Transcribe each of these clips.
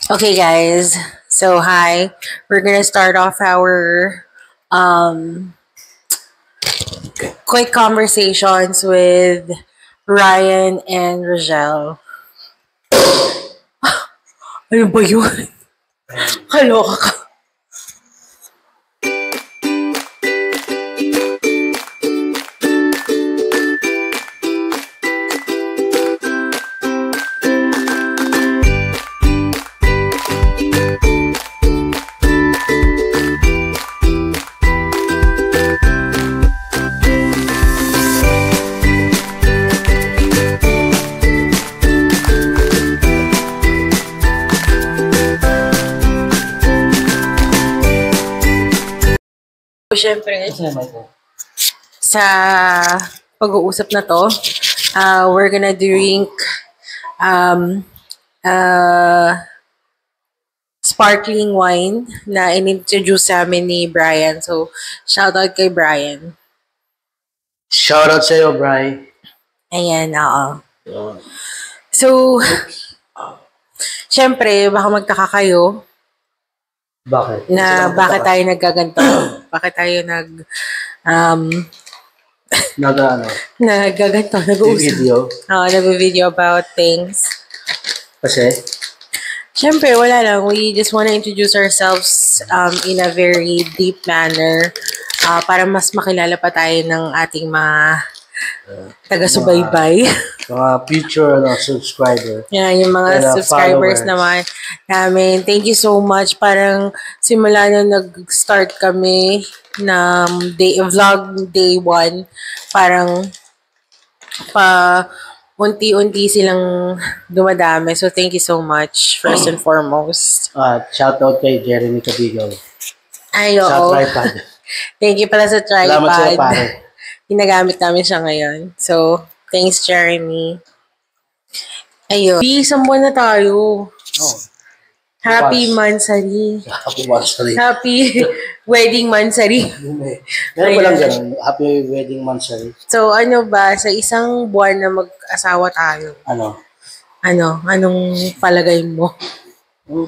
Okay, guys. So, hi. We're gonna start off our um, quick conversations with Ryan and Rogel. Ano ba yun? Kaloka ka. Siyempre, sa pag-uusap na to, we're gonna drink um, sparkling wine na in-introduce sa amin ni Brian. So, shoutout kay Brian. Shoutout sa'yo, Bri. Ayan, oo. So, syempre, baka magtaka kayo Bakit? na bakit tayo nagkaganto. Bakit tayo naggaganto, nag-uusap. Video. Nag-video about things. Kasi? Syempre, wala lang. We just want to introduce ourselves in a very deep manner para mas makilala pa tayo ng ating mga taga-subaybay. Mga future subscriber. Yan, yung mga subscribers naman namin. Thank you so much. Parang simula na nag-start kami ng vlog day 1, parang unti-unti silang dumadami. So, thank you so much, first and foremost. Shoutout kay Jeremy Cabigaw. Ay, oo. Sa tripod. Thank you pala sa tripod. Salamat sa'yo, pare. Ginagamit namin siya ngayon. So, thanks, Jeremy. Ayun. Isang buwan na tayo. Oh. Happy Mansari. Happy Mansari. Happy wedding Mansari. Meron ba lang ganun? Happy wedding Mansari. So, ano ba, sa isang buwan na mag-asawa tayo? Ano? Anong palagay mo?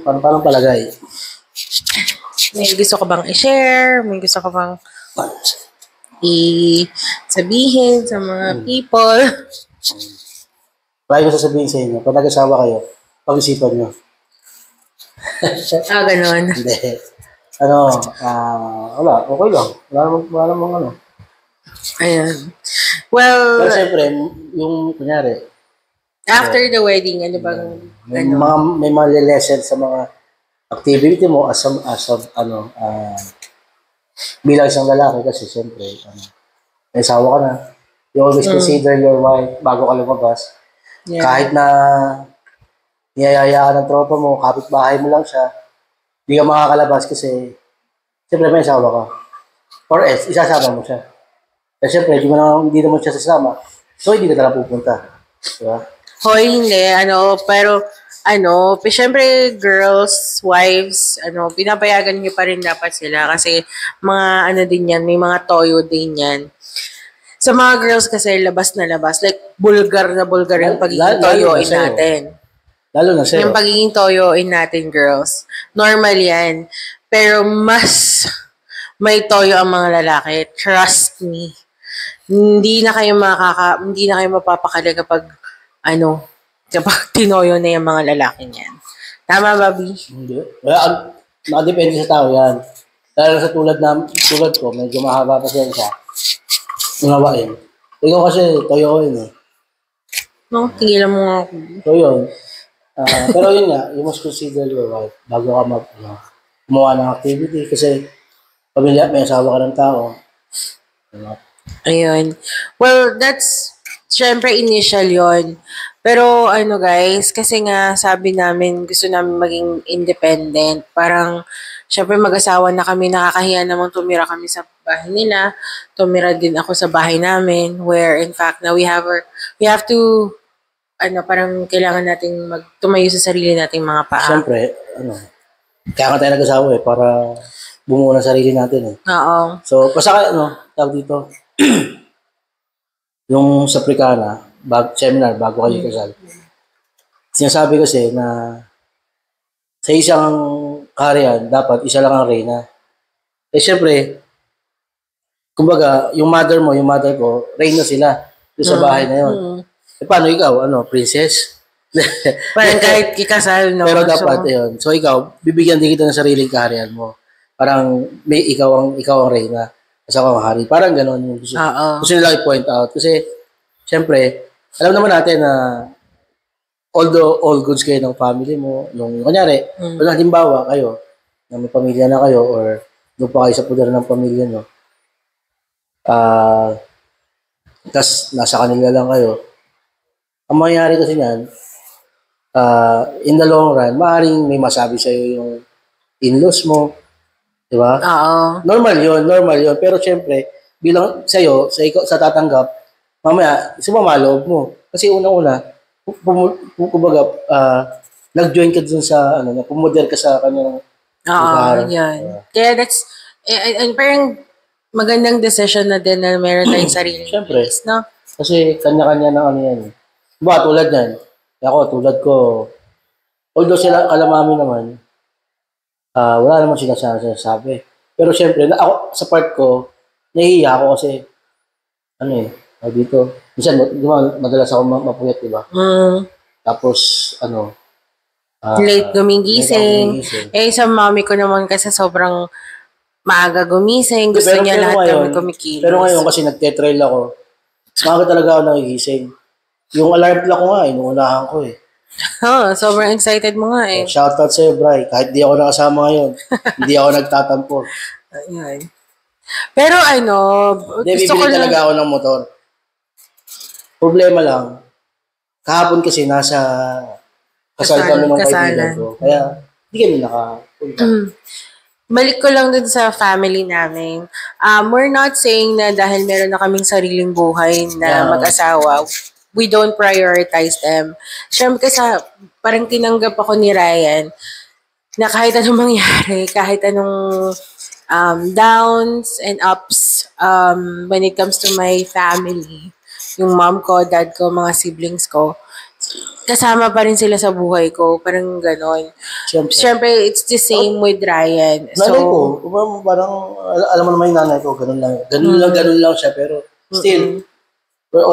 Parang palagay. May gusto ka bang i-share? May gusto ka bang i-sabihin sa mga people? Lagi ko sasabihin sa inyo, pag nag-asawa kayo, pag-isipan nyo. Ganon. Hindi. Wala, okay lang. Wala namang Ayan. Well, pero siyempre, yung, kunyari, after the wedding, ano bang, may mga lesson sa mga activity mo bilang isang lalaki kasi siyempre, may asawa ka na. You always consider your wife bago ka lumabas. Yeah. Kahit na niyayaya ka ng tropa mo, kapitbahay mo lang siya, hindi ka makakalabas kasi siyempre may asawa ka. Or else, isasama mo siya. Kasi siyempre, hindi naman siya sasama. So, hindi ka talaga pupunta. Diba? Hoy, hindi. Pero, siyempre, girls, wives, pinapayagan niyo pa rin dapat sila kasi mga, din yan, may mga toyo din yan. Sa mga girls kasi, labas na labas. Like, bulgar na bulgar yung pagiging toyoin natin. Lalo na sa'yo. Yung pagiging toyoin natin, girls. Normal yan. Pero mas may toyo ang mga lalaki. Trust me. Hindi na kayo mapapakali kapag tinoyo na yung mga lalaki niyan. Tama, Bobby? Hindi. Nakadepende sa tao yan. Dahil sa tulad ko, medyo mahaba pa siya. Unawain. Ikaw kasi, toyoin eh. No, tigilan mo nga ako. So yun. Pero yun nga, you must consider your wife bago ka gumawa ng activity kasi pamilya, may asawa ka ng tao. Ayun. Well, that's syempre initial yon. Pero guys, kasi nga sabi namin gusto namin maging independent. Parang syempre mag-asawa na kami, nakakahiya namang tumira kami sa bahay nila. Tumira din ako sa bahay namin where in fact na we have to parang kailangan nating tumayo sa sarili nating mga paa. Siyempre, kaya nga tayo nag-asawa para bumuo ng sarili natin eh. Oo. So, basta tawag dito, yung sa Africana, seminar, bago kayo kasal. Sinasabi kasi na sa isang kaharian, dapat isa lang ang reyna. Eh, syempre, kumbaga, yung mother ko, reyna sila doon sa bahay na yun. Eh, paano ikaw? Ano, princess? Parang kahit ikasal, no? Pero dapat, yun. So, ikaw, bibigyan din kita ng sariling kaharian mo. Parang, ikaw ang reyna. Kasi ako ang hari. Parang gano'n yung gusto nila i-point out. Kasi, syempre, alam naman natin na although all goods kayo ng family mo, nung kunyari, pag halimbawa kayo, na may pamilya na kayo, or doon pa kayo sa pudar ng pamilya nyo, tas nasa kanila lang kayo, ang mangyayari kasi niyan, in the long run, maaaring may masabi sa'yo yung in-laws mo, di ba? Normal yun. Pero syempre, bilang sa'yo, sa tatanggap, mamaya, sumamaloob mo. Kasi unang-una, kumbaga, nag-join ka dun sa, pumodel ka sa kanyang lugar. Yan. Kaya that's, and parang magandang decision na din na meron tayong sariling place, no? Kasi kanya-kanya ng ano yan. Diba, tulad yan. Tulad ko, although sila kalamami naman, wala naman sinasabi. Pero syempre, ako, sa part ko, nahihiya ako kasi, dito, minsan, di ba, madalas ako mapuyat, di ba? Tapos, late gumigising. Sa mami ko naman kasi sobrang maaga gumising. Gusto niya lahat kami kumikilos. Pero ngayon kasi nagte-trail ako, maaga talaga ako nagigising. Yung alarm clock ko nga, inuunahan ko eh. Sobrang excited mo nga eh. Shoutout sa'yo, Bri. Kahit di ako nakasama ngayon, hindi ako nagtatampo. Ayun. Pero gusto ko talaga ako ng motor. Problema lang, kahapon kasi nasa kasal kami ng kaibigan ko. Kaya, hindi kami nakapunta. Balik ko lang dun sa family namin. We're not saying na dahil meron na kaming sariling buhay na mag-asawa, we don't prioritize them. Siyempre kasi parang tinanggap ako ni Ryan na kahit anong mangyari, kahit anong downs and ups when it comes to my family, yung mom ko, dad ko, mga siblings ko, kasama pa rin sila sa buhay ko. Parang ganon. Siyempre, it's the same with Ryan. Nanay ko, parang, alam mo naman yung nanay ko, ganun lang. Ganun lang siya, pero still, we're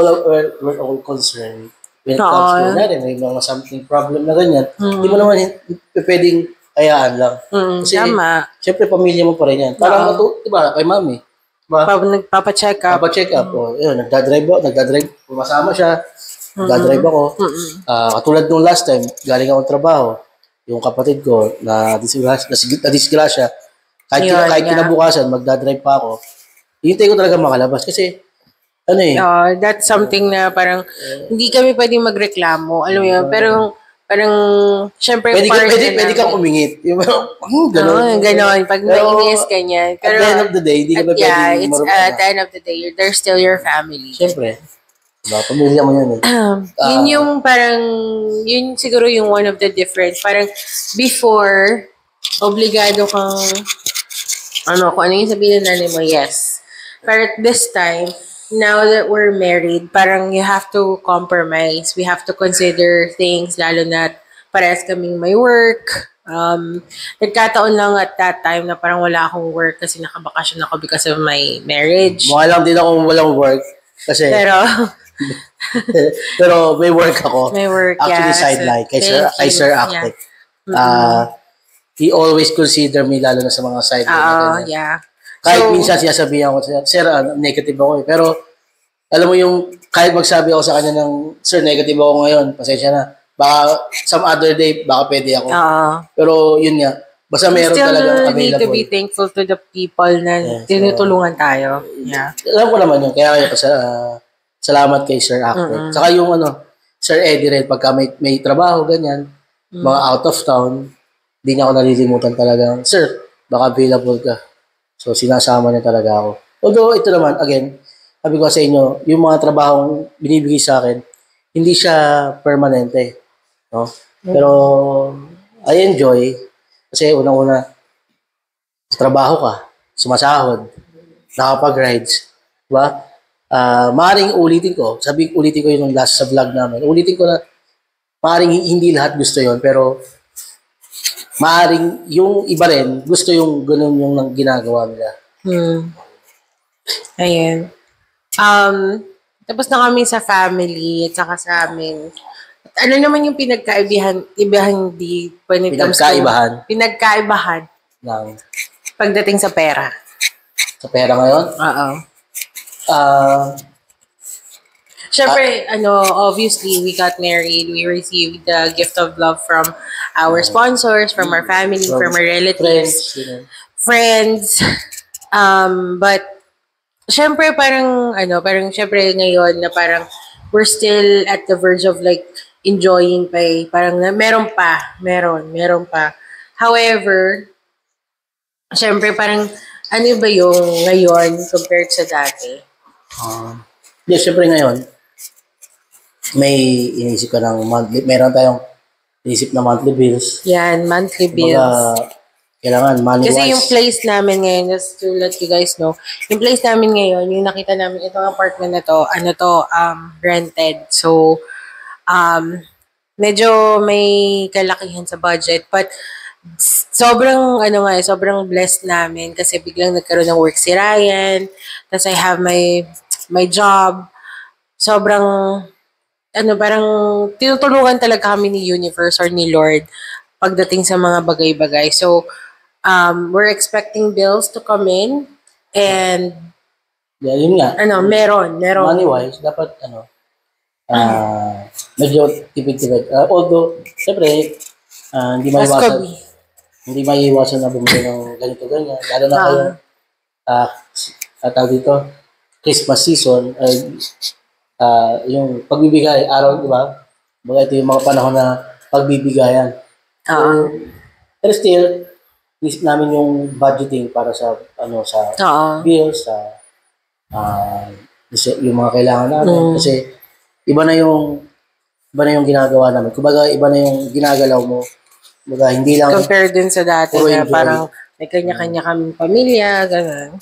all concerned when it comes to may mga something problem na ganyan. Hindi mo naman pwedeng hayaan lang. Kasi, syempre, pamilya mo pa rin yan. Parang, diba, kay mami. Nagpapacheck up. Nagdadrive. Pumasama siya. Nagdadrive ako. Katulad nung last time, galing akong trabaho. Yung kapatid ko, na disgrasya. Kahit kinabukasan, magdadrive pa ako. Hintay ko talaga makalabas. Kasi, that's something na parang, hindi kami pwedeng magreklamo. Alam mo yun? Pero, parang, syempre, pwede kang umingit. Ganon. Ganon. Pag nainis ka niya. At the end of the day, hindi ka ba pwedeng at the end of the day, they're still your family. Syempre. Diba? Pamilya mo yun eh. Yun yung parang, yun siguro yung one of the difference. Parang, before, obligado kang, kung ano yung sabihin na nanay mo, yes. But at this time, now that we're married, parang you have to compromise. We have to consider things, lalo na parehas kaming may work. Nagkataon lang at that time na parang wala akong work kasi nakabakasyon ako because of my marriage. Mukha lang din ako walang work. Kasi, pero may work ako. May work, actually, sideline. Kay Sir Actic. He always consider me lalo na sa mga sideline. Kahit minsan sinasabihan ko, Sir, negative ako eh. Pero, alam mo yung, kahit magsabi ako sa kanya ng, Sir, negative ako ngayon, pasensya na. Baka, some other day, baka pwede ako. Pero, yun nga, basta meron talaga available. Still need to be thankful to the people na tinutulungan tayo. Alam ko naman yun. Kaya salamat kay Sir Actor. Saka yung Sir Eddie rin, pagka may trabaho, ganyan, mga out of town, hindi niya ako nalilimutan talaga. Sir, baka available ka. So, sinasama niya talaga ako. Although, ito naman, again, sabi ko sa inyo, yung mga trabahong binibigay sa akin, hindi siya permanente. No? Pero, I enjoy. Kasi unang-una, trabaho ka, sumasahod, nakapag-rides. Diba? Maaaring ulitin ko yung last sa vlog namin. Ulitin ko na, maaaring hindi lahat gusto yon, pero maaring yung iba rin, gusto yung ganun yung ginagawa nila. Ayan. Tapos na kami sa family at saka sa amin. Ano naman yung pinagkaibahan di when it comes to pinagkaibahan ng pagdating sa pera? Sa pera ngayon? Oo. Siyempre, obviously, we got married. We received the gift of love from our sponsors, from our family, from our relatives, friends. But, siyempre, parang siyempre ngayon na parang we're still at the verge of like enjoying pa eh. Parang meron pa. However, siyempre parang ano ba yung ngayon compared sa dati? Siyempre ngayon, may inisip ka ng monthly, meron tayong inisip na monthly bills. Yan, monthly bills. Kailangan money-wise. Kasi yung place namin ngayon, just to let you guys know, yung place namin ngayon, yung nakita namin, itong apartment na to, rented. So, medyo may kalakihan sa budget. But, sobrang blessed namin kasi biglang nagkaroon ng work si Ryan. Tapos I have my job. Sobrang, parang tinutulungan talaga kami ni Universe or ni Lord pagdating sa mga bagay-bagay. So, we're expecting bills to come in and yun nga. Meron. Money-wise, dapat, medyo tipid-tipid. Although, siyempre, hindi maiiwasan na bumili ng ganito-ganyan. Lalo na tawag dito, Christmas season, yung pagbibigay, araw, di ba? Baga ito yung mga panahon na pagbibigayan. Pero still, isip namin yung budgeting para sa bills, yung mga kailangan namin. Kasi iba na yung ginagawa namin. Kumbaga, iba na yung ginagalaw mo. Kumbaga, hindi lang compare din sa dati na parang may kanya-kanya kaming pamilya, gano'n.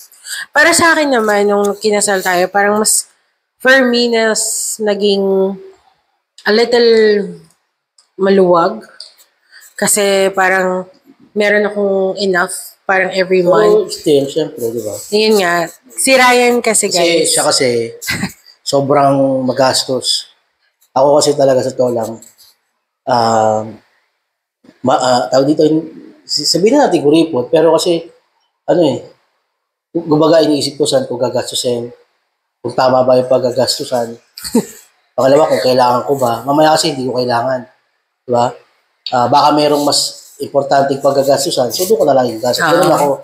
Para sa akin naman, nung kinasal tayo, parang mas for me, naging a little maluwag. Kasi parang meron akong enough parang every month. Still, syempre, di ba? Yun nga. Si Ryan kasi guys. Siya kasi sobrang magastos. Ako kasi talaga sa to lang, tawag dito, sabihin na natin kuripot, pero kasi, gumaga iniisip ko saan ko gagastusin, kung tama ba yung paggagastusan. Pangalawa, kung kailangan ko ba. Mamaya kasi hindi ko kailangan. Diba? Baka mayroong mas importanteng paggagastusan, so doon ko na lang yung gastos. Pero ako,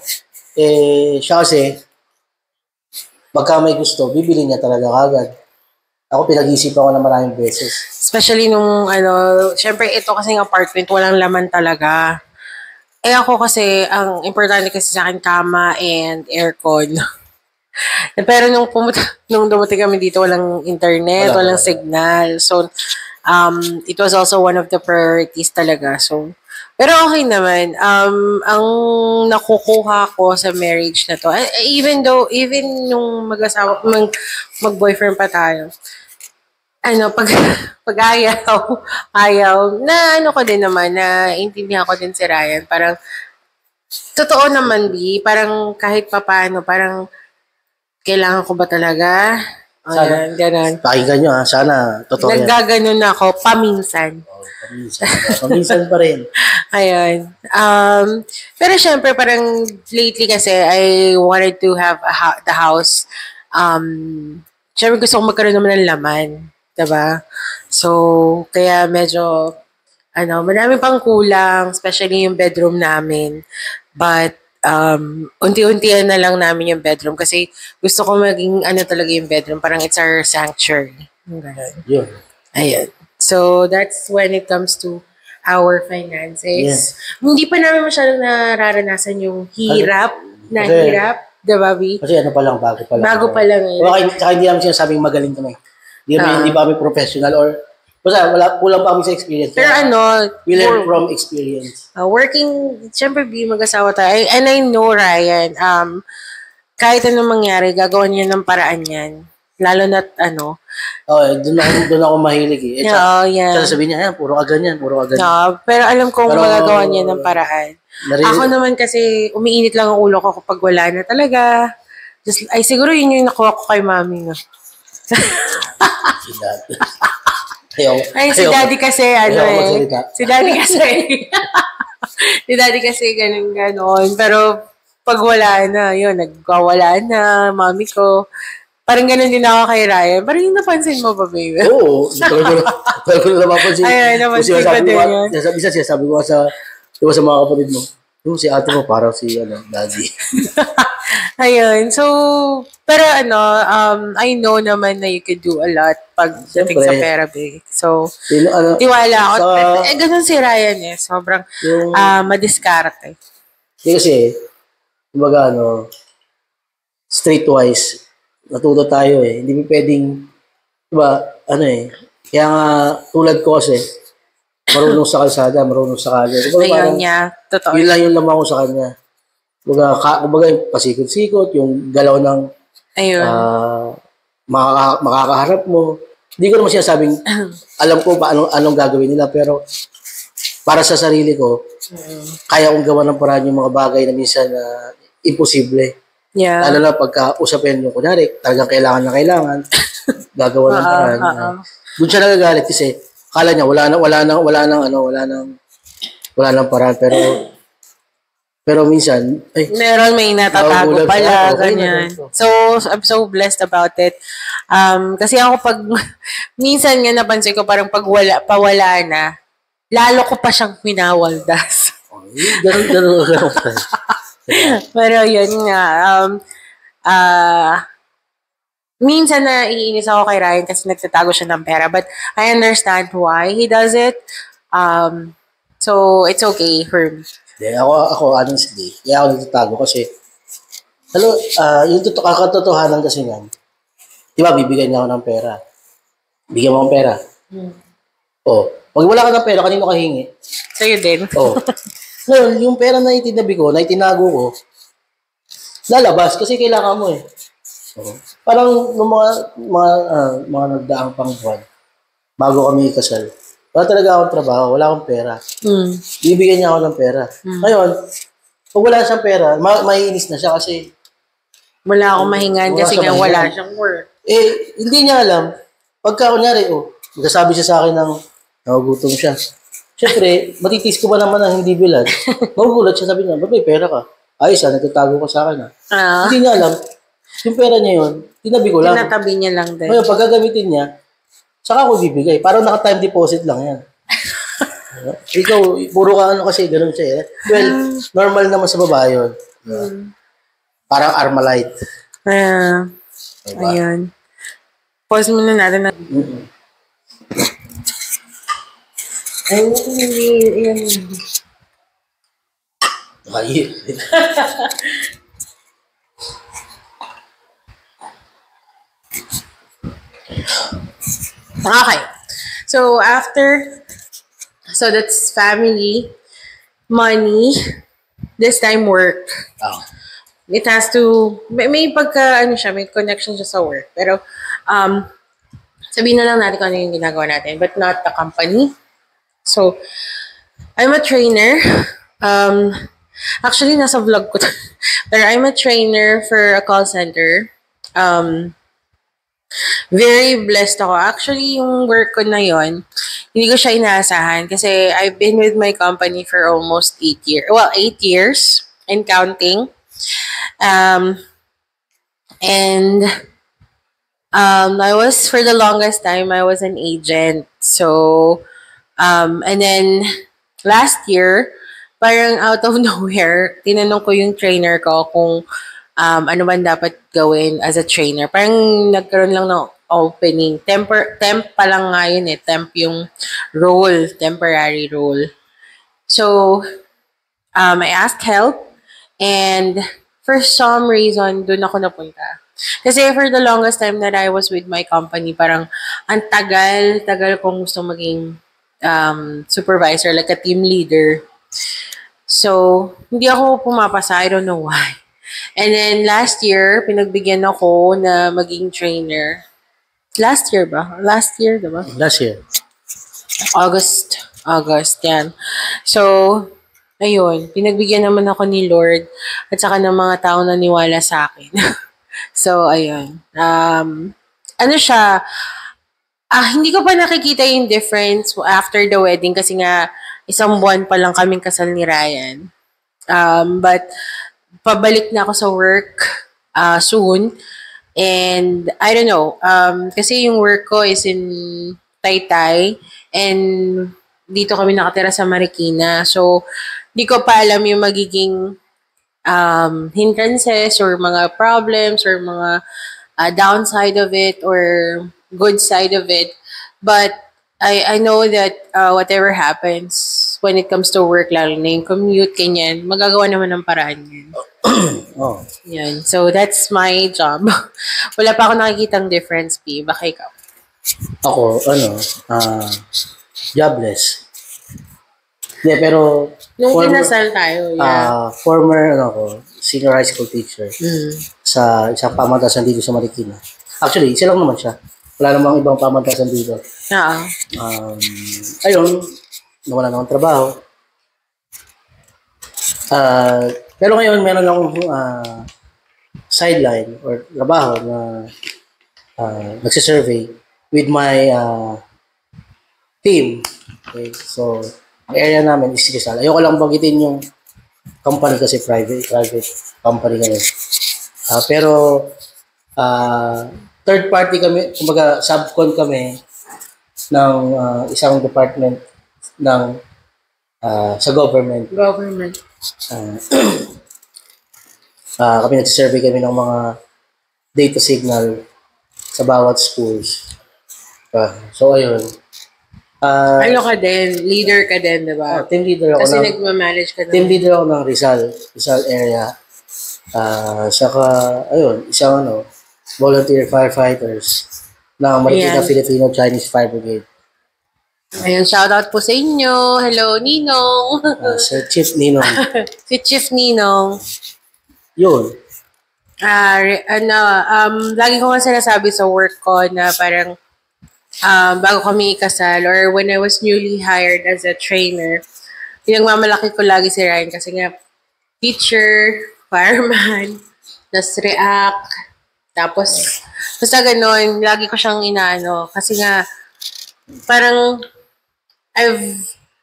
siya kasi, pagka may gusto, bibili niya talaga kagad. Ako pinag-iisipan ko na maraming beses. Especially nung, syempre ito kasing apartment, walang laman talaga. Ako kasi, ang importante kasi sa akin, kama and aircon. Pero nung dumating kami dito, walang internet, walang signal. So, it was also one of the priorities talaga. So, pero okay naman. Ang nakukuha ko sa marriage na to, even nung mag-boyfriend pa tayo, pag ayaw, na ko din naman, na intindihan ko din si Ryan. Parang, totoo naman, parang kahit papaano, parang, kailangan ko ba talaga? Ayan, ganun. Pakinggan nyo sana, totoo yan. Naggaganon ako, paminsan. Paminsan pa rin. Ayun. Pero syempre, parang lately kasi, I wanted to have the house. Syempre gusto ko magkaroon naman ng laman. Diba? So, kaya medyo, marami pang kulang, especially yung bedroom namin. But, unti-untian na lang namin yung bedroom kasi gusto ko maging talaga yung bedroom. Parang it's our sanctuary. Yeah. Ayun. So, that's when it comes to our finances. Yeah. Hindi pa namin masyadong nararanasan yung hirap. Diba, B? Kasi bago pa lang. Bago pa lang. Tsaka hindi namin sinasabing magaling kami. Hindi pa kami professional or basta kulang pa kami sa experience. Pero we learn from experience. Working, syempre mag-asawa tayo. And I know, Ryan, kahit anong mangyari, gagawin niya ng paraan yan Lalo na, Doon ako mahilig eh. Oo, yan. Tsaka sabihin niya, puro ka ganyan. Pero alam kong Pero, magagawa niya ng paraan. Ako naman kasi, umiinit lang ang ulo ko kapag wala na talaga. Siguro yun yung nakuha ko kay mami. No? Si Daddy. Si Daddy kasi, Si Daddy kasi, si Daddy kasi ganun. Pero, pag wala na, yun, nagwawala na, mami ko. Parang ganun din ako kay Ryan. Parang yung napansin mo ba, baby? Oo. Talaga ko na napapansin. Ayun, napansin ko din yun. Sabi ko sa mga kapatid mo, yung si ate mo parang si Daddy. Ayun. So, pero I know naman na you could do a lot pagdating sa pera, babe. So, tiwala ako. Ganun si Ryan eh. Sobrang madiskarte. Kasi, kumbaga streetwise, natuto tayo eh. Hindi mo pwedeng, kaya nga, tulad ko kasi, marunong sa kalsada, marunong sa kalye. Ayun niya, totoo. Yun lang yung lamang ko sa kanya. Kumbaga yung pasikot-sikot, yung galaw ng makakaharap mo. Hindi ko naman sinasabing, alam ko pa anong gagawin nila, pero para sa sarili ko, kaya kong gawa ng paraan yung mga bagay na minsan imposible. Yeah. Lalo na pagka usapin mo, kunyari, talagang kailangan, gagawa ng paraan. Doon siya nagagalit kasi, akala niya, wala nang paraan, pero minsan, meron, may natatago pala, ganyan. So, I'm so blessed about it. Kasi ako minsan nga napansin ko parang pawala na, lalo ko pa siyang minawaldas. Ganun. Pero yun nga, minsan na iinis ako kay Ryan kasi nagtatago siya ng pera. But I understand why he does it. So, it's okay for me. Ako honestly, kaya ako nagtatago kasi, yung katotohanan kasi yan, di ba, bibigyan niya ako ng pera. Bigyan mo akong pera. Pag wala ka ng pera, kanino ka hingi? Sa'yo din. Ngayon, yung pera na itinabi ko, na itinago ko, lalabas kasi kailangan mo eh. Parang yung mga nagdaang pang buwan, bago kami ikasal, wala talaga akong trabaho, wala akong pera. Bibigyan niya ako ng pera. Ngayon, pag wala siyang pera, maiinis na siya kasi wala akong mahingan kasi nga wala siyang work. Hindi niya alam. Pagka kunyari, magsasabi siya sa akin ng nagugutom siya. Siyempre, matitis ko ba naman ang hindi bilad? Magugulat siya, sabi niya, ba't may pera ka? Ayos nagtatago ka sa akin Hindi niya alam. Yung pera niya yun, tinabi ko lang. Tinatabi niya lang din. Ngayon, pag gagamitin niya, saka ako bibigay. Parang naka-time deposit lang yan. Ikaw, puro ka kasi, ganun siya eh. Well, normal naman sa babae yun. Parang Armalite. Diba? Ayun. Pause muna natin na. Okay. So, that's family, money, this time work. It has to, may may connection siya sa work. Pero, sabihin na lang natin kung ano yung ginagawa natin, but not the company. So, I'm a trainer. Actually, nasa vlog ko. Pero I'm a trainer for a call center. Very blessed ako. Actually, yung work ko na yon, hindi ko siya inaasahan kasi I've been with my company for almost 8 years. Well, 8 years and counting. I was, for the longest time, I was an agent. So, and then, last year, parang out of nowhere, tinanong ko yung trainer ko kung ano man dapat gawin as a trainer. Parang nagkaroon lang ng opening. Temp pa lang nga yun eh. Temp yung role, temporary role. So, I asked help and for some reason, dun ako napunta. Kasi for the longest time that I was with my company, parang ang tagal kong gusto maging supervisor, like a team leader. So, hindi ako pumapasa. I don't know why. And then last year, pinagbigyan ako na maging trainer. Last year ba? Last year, diba? Last year. August, yan. So, ayun, pinagbigyan naman ako ni Lord at saka ng mga taong naniwala sa akin. So, ayun. Ano siya, hindi ko pa nakikita yung difference after the wedding kasi nga isang buwan pa lang kaming kasal ni Ryan. But pabalik na ako sa work soon. And I don't know, kasi yung work ko is in Taytay and dito kami nakatira sa Marikina. So, di ko pa alam yung magiging hindrances or mga problems or mga downside of it or good side of it. But I know that whatever happens when it comes to work, lalo na yung commute, ganyan, magagawa naman ng paraan yan. Oh. Yan. So, that's my job. Wala pa ako nakikitang difference, P. Baka ikaw. Ako, jobless. Hindi, pero Nung kinasal tayo, yeah. former senior high school teacher sa isang pamantasan dito sa Marikina. Actually, isa lang naman siya. Wala namang ibang pamantasan dito. Oo. Ayun, nawala na akong trabaho. Pero ngayon, meron akong sideline or trabaho na nagsisurvey with my team. Okay, so, ang area namin is Rizal. Ayoko lang bagitin yung company kasi private company kami. Pero, third party kami, kumbaga subcon kami ng isang department ng sa government. Kami nagsisurvey kami ng mga data signal sa bawat schools. So, ayun. Ano ka din? Leader ka din, di ba? Team leader ako. Kasi nagmamanage ka na. Team leader ako ng Rizal area. Saka, ayun, isang volunteer firefighters ng Marikina Filipino Chinese Fire Brigade. Ayun, shoutout po sa inyo. Hello, Ninong. Sir Chief Ninong. Si Chief Ninong. Yun. Lagi ko nga sinasabi sa work ko na parang bago kami ikasal or when I was newly hired as a trainer, pinagmamalaki ko lagi si Ryan kasi nga teacher, fireman, nas react, tapos basta ganun, lagi ko siyang inaano kasi nga parang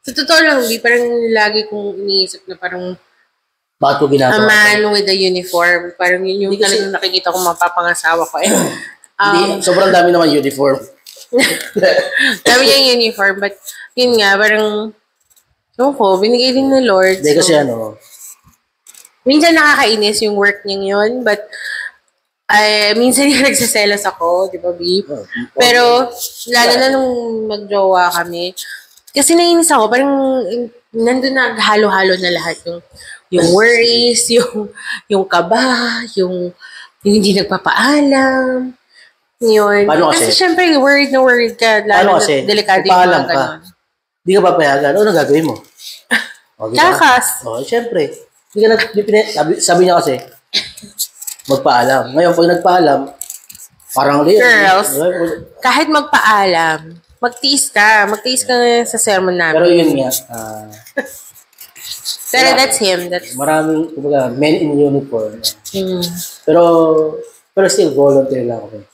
sa totoo lang, parang lagi kong iniisip na parang bakit ko ginagawa? A man with a uniform. Parang yun yung talagang nakikita ko mapapangasawa ko. Sobrang dami naman uniform. Dami niyang uniform. But yun nga, parang binigay din ng Lord. Hindi kasi minsan nakakainis yung work niya yun. But minsan yung nagsiselos ako, di ba, B? Pero lalo na nung magjowa kami. Kasi nainis ako, parang nandun na halo-halo na lahat yung worries, yung kaba, yung hindi nagpapaalam. Yun. Paano kasi syempre, worried ka. Lalo na delikado yung mga ganun. Hindi ka papayagan. Ano gagawin mo? Kakas. Syempre. Sabi niya kasi, magpaalam. Ngayon, pag nagpaalam, parang girls, kahit magpaalam, magtiis ka. Magtiis ka sa sermon namin. Pero yun nga, pero that's him. Maraming, kumbaga, men in uniform. Pero still, volunteer lang ako.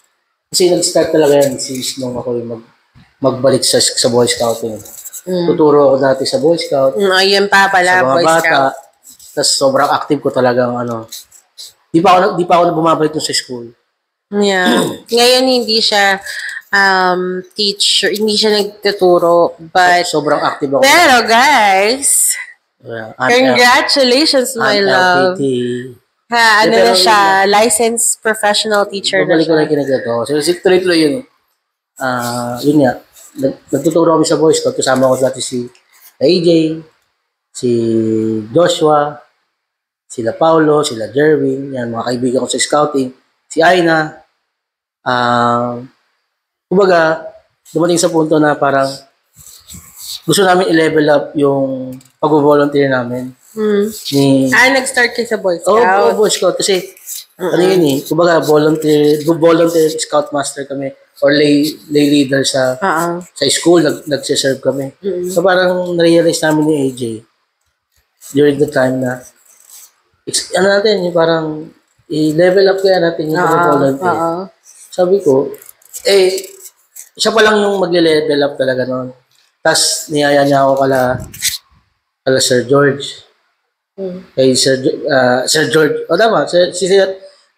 Kasi nag-start talaga yan since nung ako yung magbalik sa Boy Scouting. Tuturo ako dati sa Boy Scout. Ayun pa pala, Boy Scout. Tapos sobrang active ko talagang Di pa ako bumabalik sa school. Yeah. Ngayon hindi siya teacher, hindi siya nagtuturo. But sobrang active ako. Pero guys, congratulations, my love. Na siya, licensed professional teacher na siya. Babalik ko na kinagdato. So, tuloy-tuloy yun. Yun nga, nagtuturo kami sa Boy Scout. Kasama ko dati si AJ, si Joshua, sila Paulo, sila Jerwin, yan, mga kaibigan ko sa scouting, si Aina. Kumbaga, dumating sa punto na parang gusto namin i-level up yung pag-volunteer namin. Nag-start kayo sa Boy Scout? Oo, Boy Scout. Kasi Ano yun eh, kumbaga volunteer scoutmaster kami or lay leader sa school, nagsiserve kami. So parang na-realize namin ni AJ during the time na ano natin, yung parang i-level up kaya natin yung volunteer. Sabi ko, siya pa lang yung mag-level up talaga noon. Tapos niyaya niya ako kala Sir George. Kay Sir George. O tama, si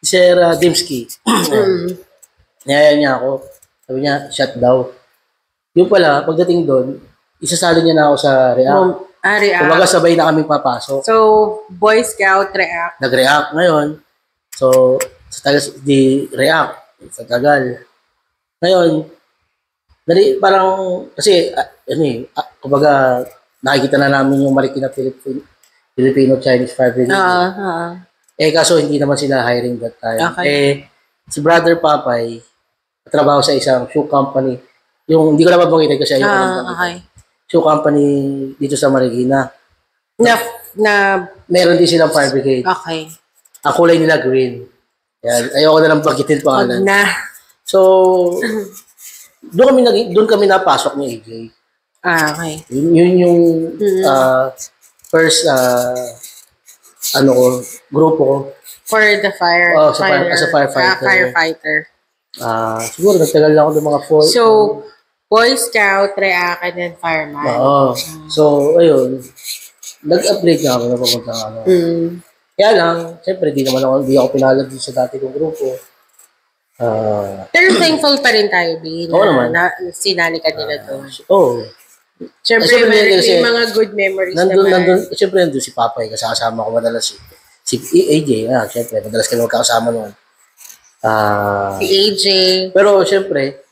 Sir Dimsky. Niyaya niya ako. Sabi niya, shut daw. Yung pala, pagdating doon, isasali niya na ako sa React. React. Kumbaga sabay na kaming papasok. So, Boy Scout, React. Nag-react ngayon. So, sa tagal, di React. Sa tagal. Ngayon, parang, kasi, kumbaga, nakikita na namin yung Marikina Filipino-Chinese Fire Brigade. Kaso hindi naman sila hiring that time. Okay. Si Brother Papay, trabaho sa isang shoe company. Yung, hindi ko na mabanggitin kasi ayoko lang shoe company dito sa Marikina. Meron din silang Fire Brigade. Okay. Ang kulay nila green. Yan. Ayoko na lang banggitin pangalan. So, doon kami napasok ni AJ. Okay. Yun yung first grupo ko. For the fire. As a firefighter. Siguro nagtagal lang ako ng mga 4. So, Boy Scout, React, and then Fireman. So, ayun. Nag-upgrade na ako na papunta ako. Kaya lang, siyempre, di ako pinalad sa dati kong grupo. Pero thankful pa rin tayo, B, na sinali ka nila doon. Siyempre, may mga good memories naman. Siyempre, nandun si Papay, kasi kasama ko madalas si AJ. Siyempre, madalas kami magkakasama noon. Si AJ. Pero, siyempre,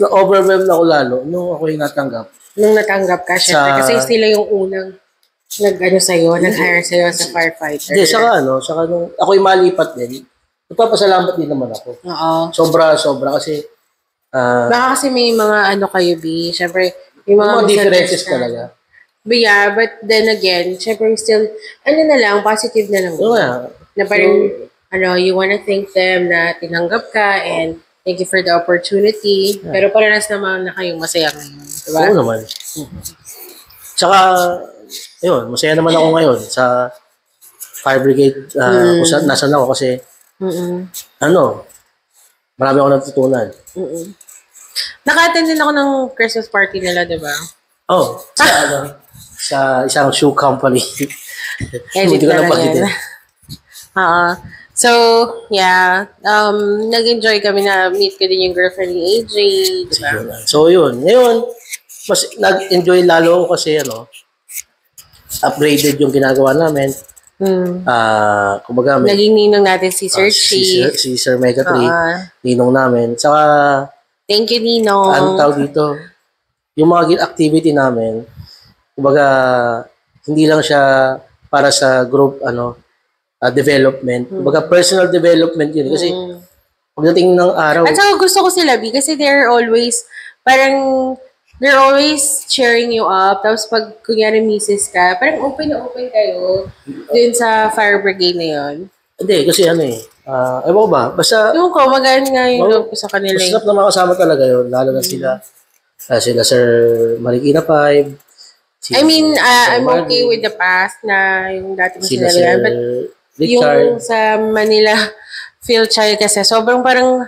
overwhelmed ako lalo nung ako yung natanggap. Nung natanggap ka, syempre, kasi sila yung unang nag-hire sa'yo sa firefighter. Hindi, saka nung ako yung malipat din, nagpapasalamat din naman ako. Sobra, kasi baka kasi may mga kayo, B, syempre, may mga differences talaga. But yeah, but then again, syempre still, positive na lang. Na parang, you wanna thank them na tinanggap ka and thank you for the opportunity. Pero parehas naman na kayong masaya ngayon. Diba? Oo naman. Tsaka, yun, masaya naman ako ngayon sa Fire Brigade. Kung nasan ako kasi, marami ako natutunan. Naka-attend din ako ng Christmas party nila, diba? Sa isang shoe company. Hindi ko na bagitin. So, yeah. Nag-enjoy kami na meet ko din yung girlfriend ni AJ. Diba? So, yun. Ngayon, mas nag-enjoy lalo ako kasi, upgraded yung ginagawa namin. Kumbaga, naging ninong natin si Sir Chi. Si Sir Mega 3. Ninong namin. Saka, thank you, Ninong. Ano tawag dito? Yung mga activity namin, kumbaga, hindi lang siya para sa group, development. Kumbaga, personal development yun. Kasi, pagdating ng araw... At saka gusto ko sila, B, kasi they're always cheering you up. Tapos pag, kunyari, misis ka, parang open na open kayo dun sa fire brigade na yun. Hindi, kasi ewan ko ba, basta... Yung ko, magaan nga yung loob ko sa kanila. Masarap na makasama talaga yun, lalo na sila. Sila Sir Marikina 5. I'm okay with the past na yung dati mo sila. But Richard. Yung sa Manila Philchild kasi sobrang parang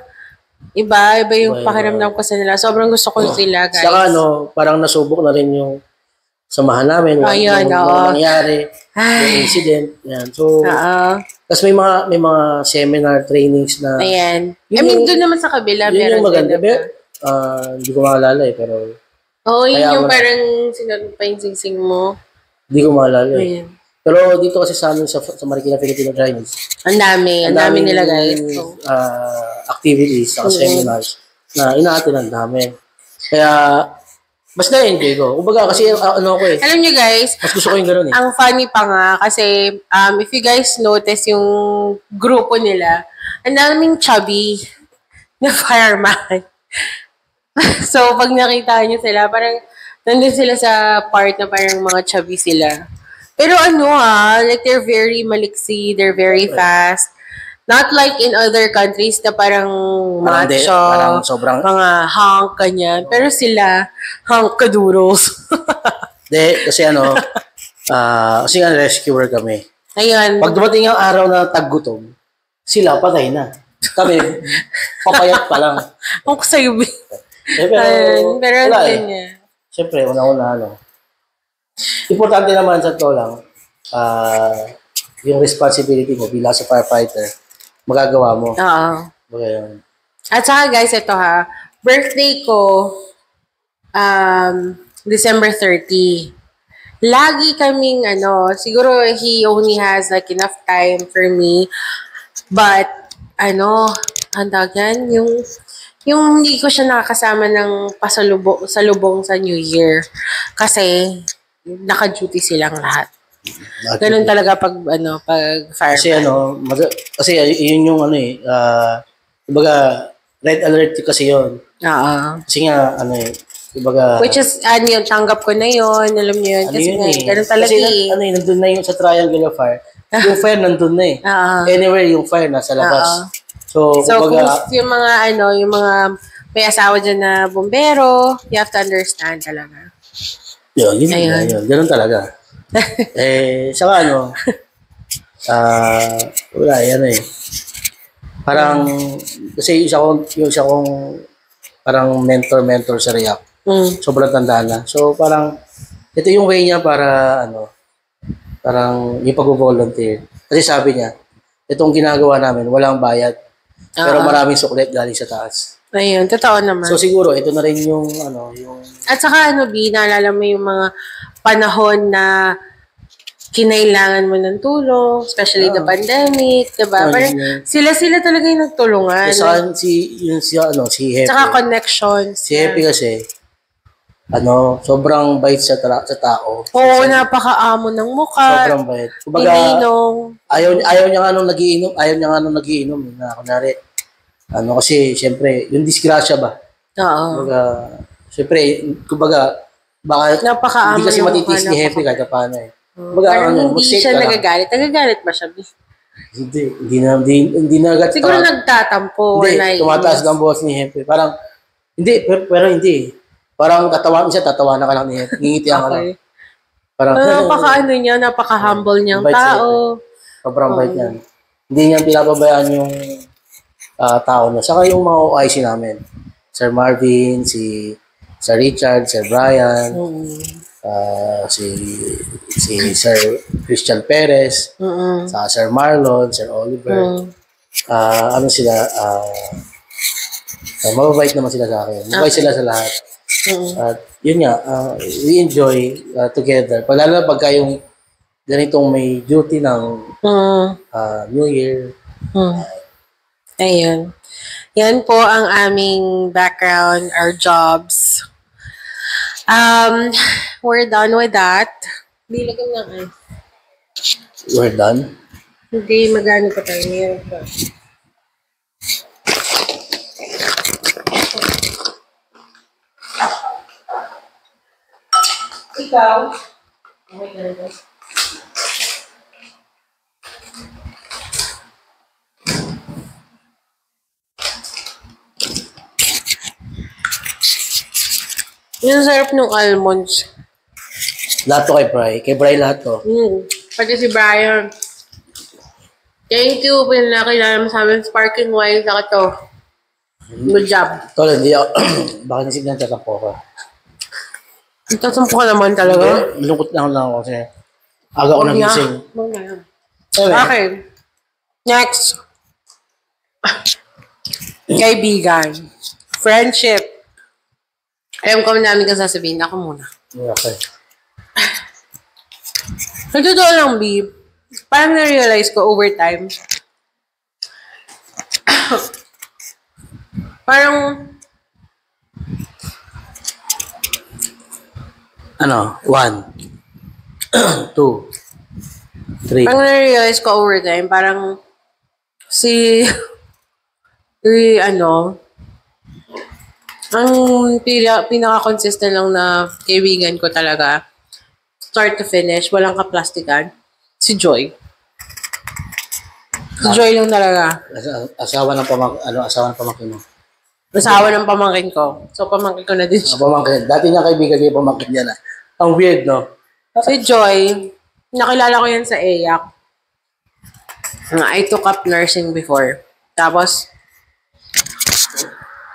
iba yung pakiramdam ko sa nila. Sobrang gusto ko sila, guys. Saka parang nasubok na rin yung samahan namin. Yung nangyari, yung incident. Yan. So, tapos may mga seminar trainings na... Ayan. Doon naman sa kabila. Yun yung maganda. Hindi ko maalala pero... yun yung parang sinunod pa yung sing-sing mo. Hindi ko maalala Pero dito kasi sa amin sa Marikina Filipino Chinese. Ang dami nila, guys. Activities, seminars na inaatinan namin. Kaya mas na-enjoy ko. Kumbaga kasi ko Alam niyo, guys, mas gusto ko yung gano'n Ang funny pa nga kasi if you guys notice yung grupo nila, ang daming chubby na fireman. So pag nakita niyo sila, parang nandun sila sa part na parang mga chubby sila. Pero like they're very maliksi, they're very fast. Not like in other countries na parang Parang macho, parang sobrang, mga hunk, ganyan. Pero sila, hunk kaduros. kasi kasi nga rescuer kami. Ayun. Pag dumating yung araw na taggutom, sila patay na. Kami, papayat pa lang. Ang sa'yo, Pero, pero wala ganyan. Siyempre, una-una, importante naman sa to lang, yung responsibility mo bilang sa firefighter, magagawa mo. Oo. Okay. At saka guys, ito birthday ko, December 30. Lagi kaming, siguro he only has like enough time for me. But, ang tawag yan, yung hindi ko siya nakakasama ng salubong sa New Year. Kasi, naka-duty silang lahat. Ganun talaga pag fireman. Kasi yun yung kumbaga, red alert kasi yun. Oo. Kasi nga, kumbaga, which is, yun, tanggap ko na yun, alam niyo yun. Kasi ganun talaga kasi, nandun na yung sa triangular fire. Yung fire nandun na eh. Anywhere yung fire nasa labas. So kumbaga, kung yung mga may asawa dyan na bombero, you have to understand talaga. Yun. Ganun talaga. Saka wala, parang, kasi yung isa kong parang mentor sa React. Sobrang tanda na. So, parang, ito yung way niya para, parang yung pag-volunteer. Kasi sabi niya, itong ginagawa namin, walang bayad. Pero maraming suklet galing sa taas. Ayun, totoo naman. So, siguro, ito na rin yung, yung... At saka, naalala mo yung mga panahon na kinailangan mo ng tulong, especially the pandemic, diba? Parang sila talaga yung nagtulungan. Saka si Hepe. Saka connections. Si Hepe kasi, sobrang bait sa tao. Oo, napakaamo ng mukha. Sobrang bait. Kumbaga, ayaw niya nga nung nagiinom. Na, kunwari, kasi, syempre, yung disgrasya ba? Oo. Kumbaga, syempre, baka, hindi kasi matitiis ni Hepe kahit paano eh. Parang hindi siya nagagalit. Nagagalit ba siya? Hindi na agad. Siguro nagtatampo. Hindi, tumataas ng boss ni Hepe. Parang, hindi, pero hindi. Parang tatawanan ka lang ni Hepe. Ngingitian ka lang. Parang, napaka-humble niyang tao. Sobrang bait niyan. Hindi niya pinapabayaan yung tao niya. Saka yung mga OIC namin. Sir Marvin, si Sir Richard, Sir Brian, si Sir Christian Perez, sa Sir Marlon, Sir Oliver. Mababait naman sila sa akin. Mababait sila sa lahat. At yun nga, we enjoy together. Lalo na pagka yung ganitong may duty ng New Year. Ayun. Yan po ang aming background, our jobs. We're done with that. Bilagam lang We're done? Hindi, magano pa tayo. Meron pa. Ikaw? Okay, ganito. Yung sarap ng almonds. Lahat to kay Bri. Kay Bri lahat to. Pati si Brian. Thank you. Pinakilala mo sa amin sparkling wine. Saka to. Good job. Tol, hindi ako. Baka nasig na tatampo ko. Tatampo ka naman talaga. Lungkot lang ako kasi aga ko nagising. Okay. Next. Kaibigan. Friendship. Alam ko namin kung sasabihin. Ako muna. Okay. Sa totoo lang, B, parang na-realize ko over time, parang, 1, 2, 3. parang na-realize ko over time, parang, ang pinaka-consistent lang na kaibigan ko talaga start to finish, walang kaplastikan, si Joy. Si Joy lang talaga. Asawa ng pamangkin mo. Asawa ng pamangkin ko. So, pamangkin ko na din siya. Pamangkin. Dati niya kaibigan niya yung pamangkin niya na. Ang weird, no? Si Joy, nakilala ko yan sa EYAC. I took up nursing before. Tapos,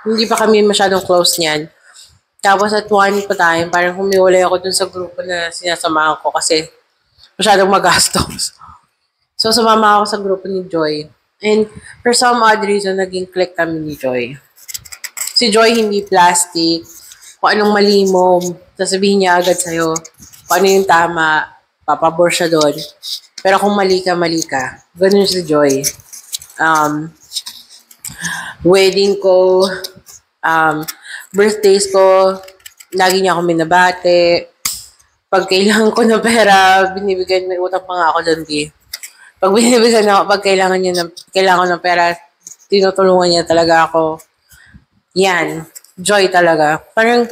hindi pa kami masyadong close niyan. Tapos at one time, parang humiwalay ako dun sa grupo na sinasamahan ko kasi masyadong magastos. So, sumama ako sa grupo ni Joy. And for some odd reason, naging click kami ni Joy. Si Joy hindi plastic. Kung anong mali mo, sasabihin niya agad sa'yo. Kung ano yung tama, papabor siya doon. Pero kung mali ka, mali ka. Ganun si Joy. Wedding ko, birthdays ko, lagi niya ako minabate. Pag kailangan ko ng pera, binibigyan, may utang pa nga ako doon, Pag binibigyan ako, pag kailangan ko ng pera, tinutulungan niya talaga ako. Yan. Joy talaga. Parang,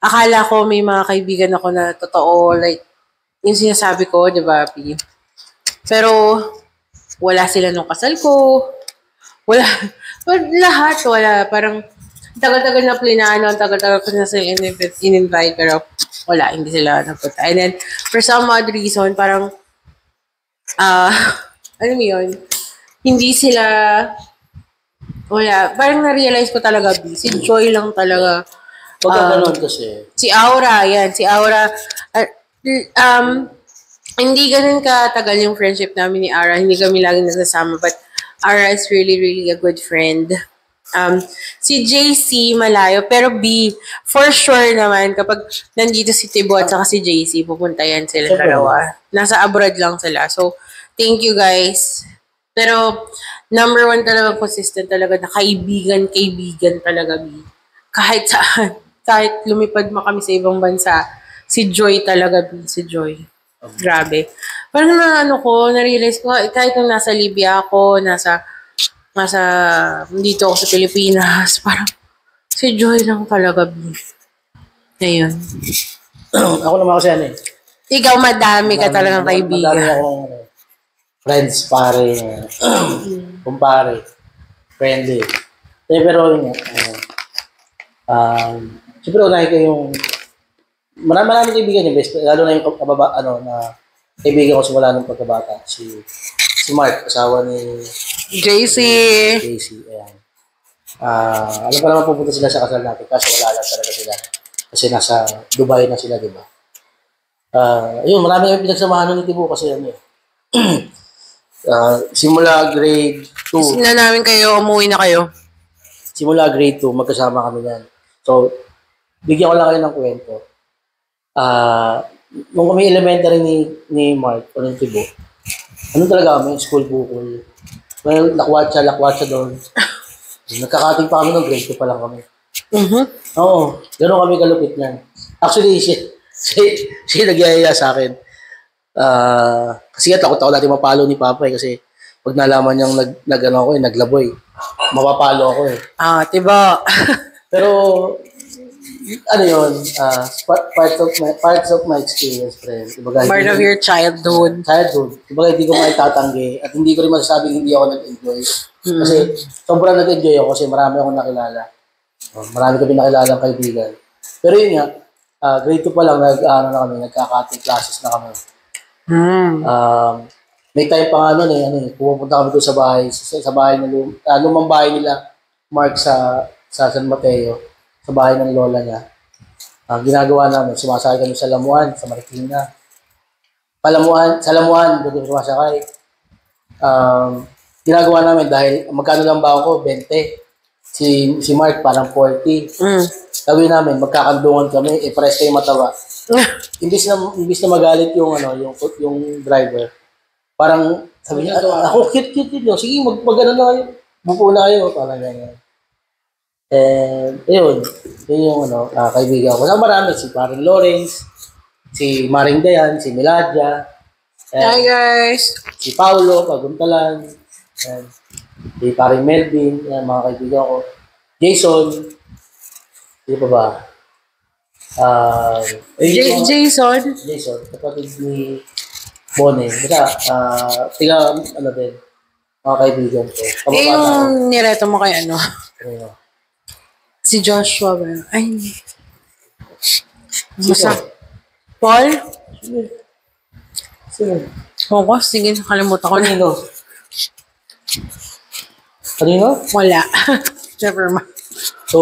akala ko may mga kaibigan ako na totoo, like, yung sinasabi ko, di ba, P? Pero, wala sila nung kasal ko. Wala. Lahat, wala. Parang, tagal-tagal na plinano, tagal-tagal ko na sila in-invite, pero wala, hindi sila napunta. And then, for some odd reason, parang, ano mo yun? Hindi sila, wala. Parang na-realize ko talaga, si Joy lang talaga. Pagka ganun kasi. Si Aura, yan. Si Aura, hindi ganun katagal yung friendship namin ni Aura. Hindi kami laging nagsasama, but Aura is really, really a good friend. Si JC, malayo. Pero B, for sure naman, kapag nandito si Tibo at saka si JC, pupunta yan sila dalawa. Nasa abroad lang sila. So, thank you guys. Pero, number one talaga, consistent talaga na kaibigan talaga, B. Kahit saan. Kahit lumipad mo kami sa ibang bansa, si Joy talaga, B. Si Joy. Grabe. Parang na-realize ko, kahit nung nasa Libya ako, dito ako sa Pilipinas, parang si Joy lang talaga, B. Ngayon. Ako naman kasi yan eh. Ikaw madami ka talagang kaibigan. Madami akong friends, pare, kumpare, friendly. Pero yun siyempre unahin ko yung maraming kaibigan yung best, lalo na yung kaibigan ko simula nung pagkabata, si Mark, asawa ni JC, ayan. Alam pa naman pupunta sila sa kasal natin, kaso wala lang talaga sila. Kasi nasa Dubai na sila, di ba? Yun, marami kami pinagsamahan ng Tibo kasi simula grade 2. Sila namin kayo, umuwi na kayo. Simula grade 2, magkasama kami yan. So, bigyan ko lang kayo ng kwento. Nung kami elementary ni Mark o ng Tibo, ano talaga kami, school bukol. Well, lakwatsa doon. Nagkakating pa kami ng grade 2 pa lang kami. Oo, gano'n kami kalupit niyan. Actually, siya nagyayaya sa akin. Kasi takot ako natin mapalo ni Papa kasi pag nalaman niyang naglaboy, mapapalo ako eh. Diba? Pero, ano yun, parts of my experience, friend. Part of your childhood. Diba, hindi ko maitatanggi at hindi ko rin masasabing hindi ako nag-enjoy. Kasi sobrang nag-enjoy ako kasi marami akong nakilala. Marami kami nakilalang kaibigan. Pero yun nga, grade 2 pa lang, nagkaka-cutting classes na kami. May time pa nga pumunta kami doon sa bahay lumang bahay nila, Mark sa San Mateo, sa bahay ng lola niya. Ginagawa namin, sumasakay kami sa Lamuan, sa Marikina. Sa Lamuan, doon sumasakay. Ginagawa namin dahil magkano lang ba ako? 20. Si Mark parang 40. Gawin namin, magkakandungan kami, pares kayo mataba. Imbis na magalit yung driver. Parang sabi niya, ako cute yun. Sige, mag-ano na kayo. Bupo na kayo. Parang ganyan. And, yun yung kaibigan ko. Marami, si Paring Lawrence, si Maring Dayan, si Miladya. Hi guys! Si Paulo, Paguntalan. And, si Paring Melvin, yan, mga kaibigan ko. Jason. Hindi pa ba? Jason? Jason, kapatid ni Bonnie. Basta, tiga, ano din, mga kaibigan ko. Eh, Kamukha na ako. yung nireto mo kay ano? Ano, Si Joshua ba? Ay, Sino? masa. Paul? Sino? Oo, sige, nakalimutan ko na. Kanino? Kanino? Wala. Never mind. So,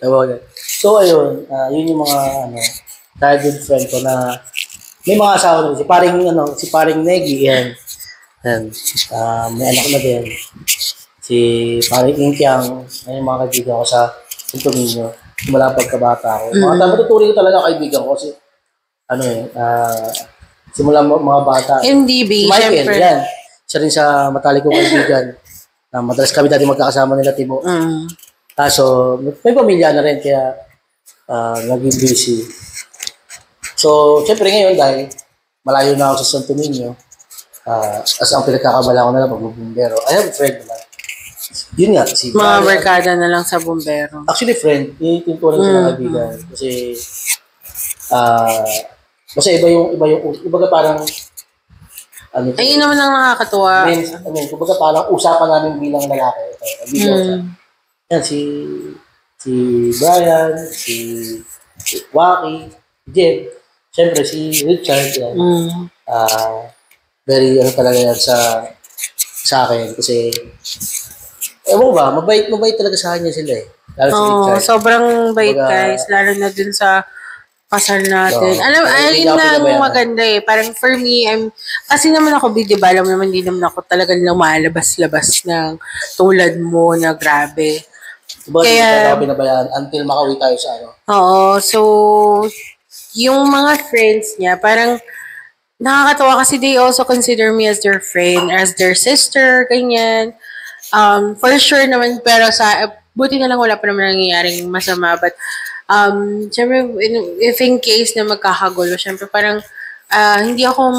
ewan ko. So, ayun, yun yung mga, childhood friend ko na may mga asawa na rin. Si paring Negi, yan, may anak na din. Si paring Inkyang, may mga kaibigan ko sa Santominio. Mula pagkabata ko. Mga matuturing ko talaga kaibigan ko kasi, simula mga bata. MDB, Si Michael, syempre. yan. Isa rin sa matalik kong kaibigan. Madalas kami dati magkakasama nila, Timo. Kaso, may pamilya na rin, kaya naging busy. So, syempre ngayon, dahil malayo na ako sa Santo Niño, as ang pinagkakamala ko na lang pag-bumbero, I have a friend naman. Yun nga, si Mga Brian. barkada na lang sa bumbero. Actually, friend, yung ko lang sila kaibigan. Kasi, basta iba ka parang, Ayun naman ang nakakatuwa. kumbaga parang usapan namin bilang lalaki. Kaibigan. Yan, si Brian, si Waki, Jeb, siyempre si Richard, yan. Very talaga yan sa akin kasi ewan ba, mabait talaga sa kanya sila eh. Lalo si Richard. Sobrang bait Kumbaga, guys, lalo na dun sa kasal natin. hindi Ayun ako na ang pinabayaan. maganda eh. Parang for me, kasi naman ako, di ba, alam naman, hindi naman ako talagang lumalabas-labas ng tulad mo na grabe. Kumbaga, hindi talaga pinabayaan until makauwi tayo sa Oo, so, yung mga friends niya, parang nakakatawa kasi they also consider me as their friend, as their sister, ganyan. For sure naman, pero buti na lang wala pa naman nangyayaring masama, but syempre, if in case na magkakagulo, syempre parang hindi ako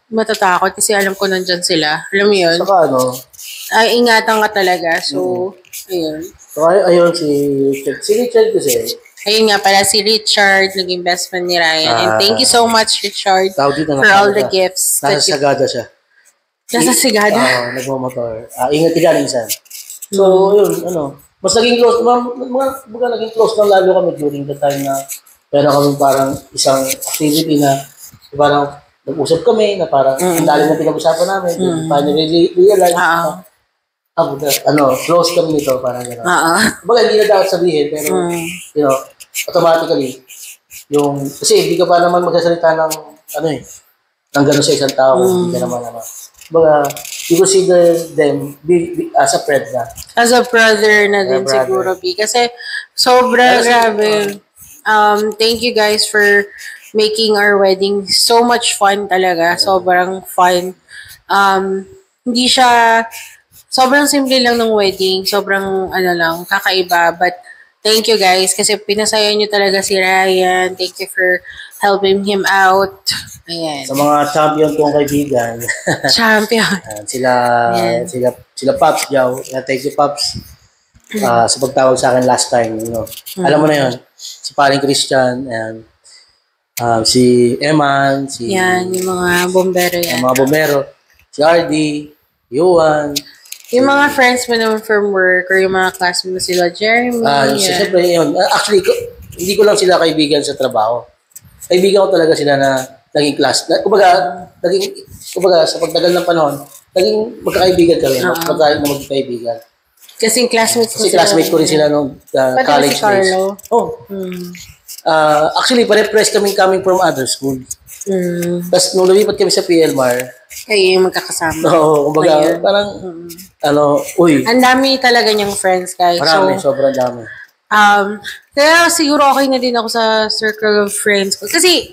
matatakot kasi alam ko nandyan sila. Alam mo yun? Saka Ingatan ka talaga. So, ayun. So, ayun si Richard. Si Richard kasi, Ayun nga pala, si Richard, naging best friend ni Ryan. And thank you so much, Richard, tawag dito for all the gifts. nasa Sagada siya. Nasa Sigada? Nagmamotor. Ingat ka dyan, insan. So, yun, mas naging close, naging close lang lalo kami during the time na meron kami parang isang activity na parang nag-usap kami na parang ang dali na pinag-usapan namin. Finally realize close kami nito, parang gano'n. Kumbaga, hindi na dapat sabihin, pero, automatically, kasi hindi ka pa naman magsasalita ng, ng gano'n sa isang tao, hindi ka naman. Kumbaga, you consider them as a friend na. As a brother na din siguro, B. Kasi, sobra grabe. Thank you guys for making our wedding so much fun talaga. Sobrang fun. Hindi siya, sobrang simple lang ng wedding. Sobrang, kakaiba. But, thank you guys kasi pinasaya nyo talaga si Ryan. Thank you for helping him out. Ayan. Sa mga champion kong kaibigan. Champion. Sila Pops, Jow. Thank you, Pops. Sa pagtawag sa akin last time. Alam mo na yun. Si paring Christian, and si Eman, Yan, yung mga bombero yan. Yung mga bombero. Si RD, Yuan. Yung mga friends mo naman from work or yung mga classmates mo sila, Jeremy. Siyempre yun. Actually, hindi ko lang sila kaibigan sa trabaho. Kaibigan ko talaga sila na naging class. Kumbaga, sa pagtagal ng panahon, naging magkakaibigan kami. Pagkain na magkakaibigan. Kasi classmates Kasi classmate ko rin sila nung college si Carlo. days. Actually, pare-press kami coming from other school. Tapos nung lumipat kami sa PLMAR, kayo yung magkakasama. kumbaga, parang, ang dami talaga niyang friends, guys. Marami, sobrang dami. Kaya siguro okay na din ako sa circle of friends ko. Kasi,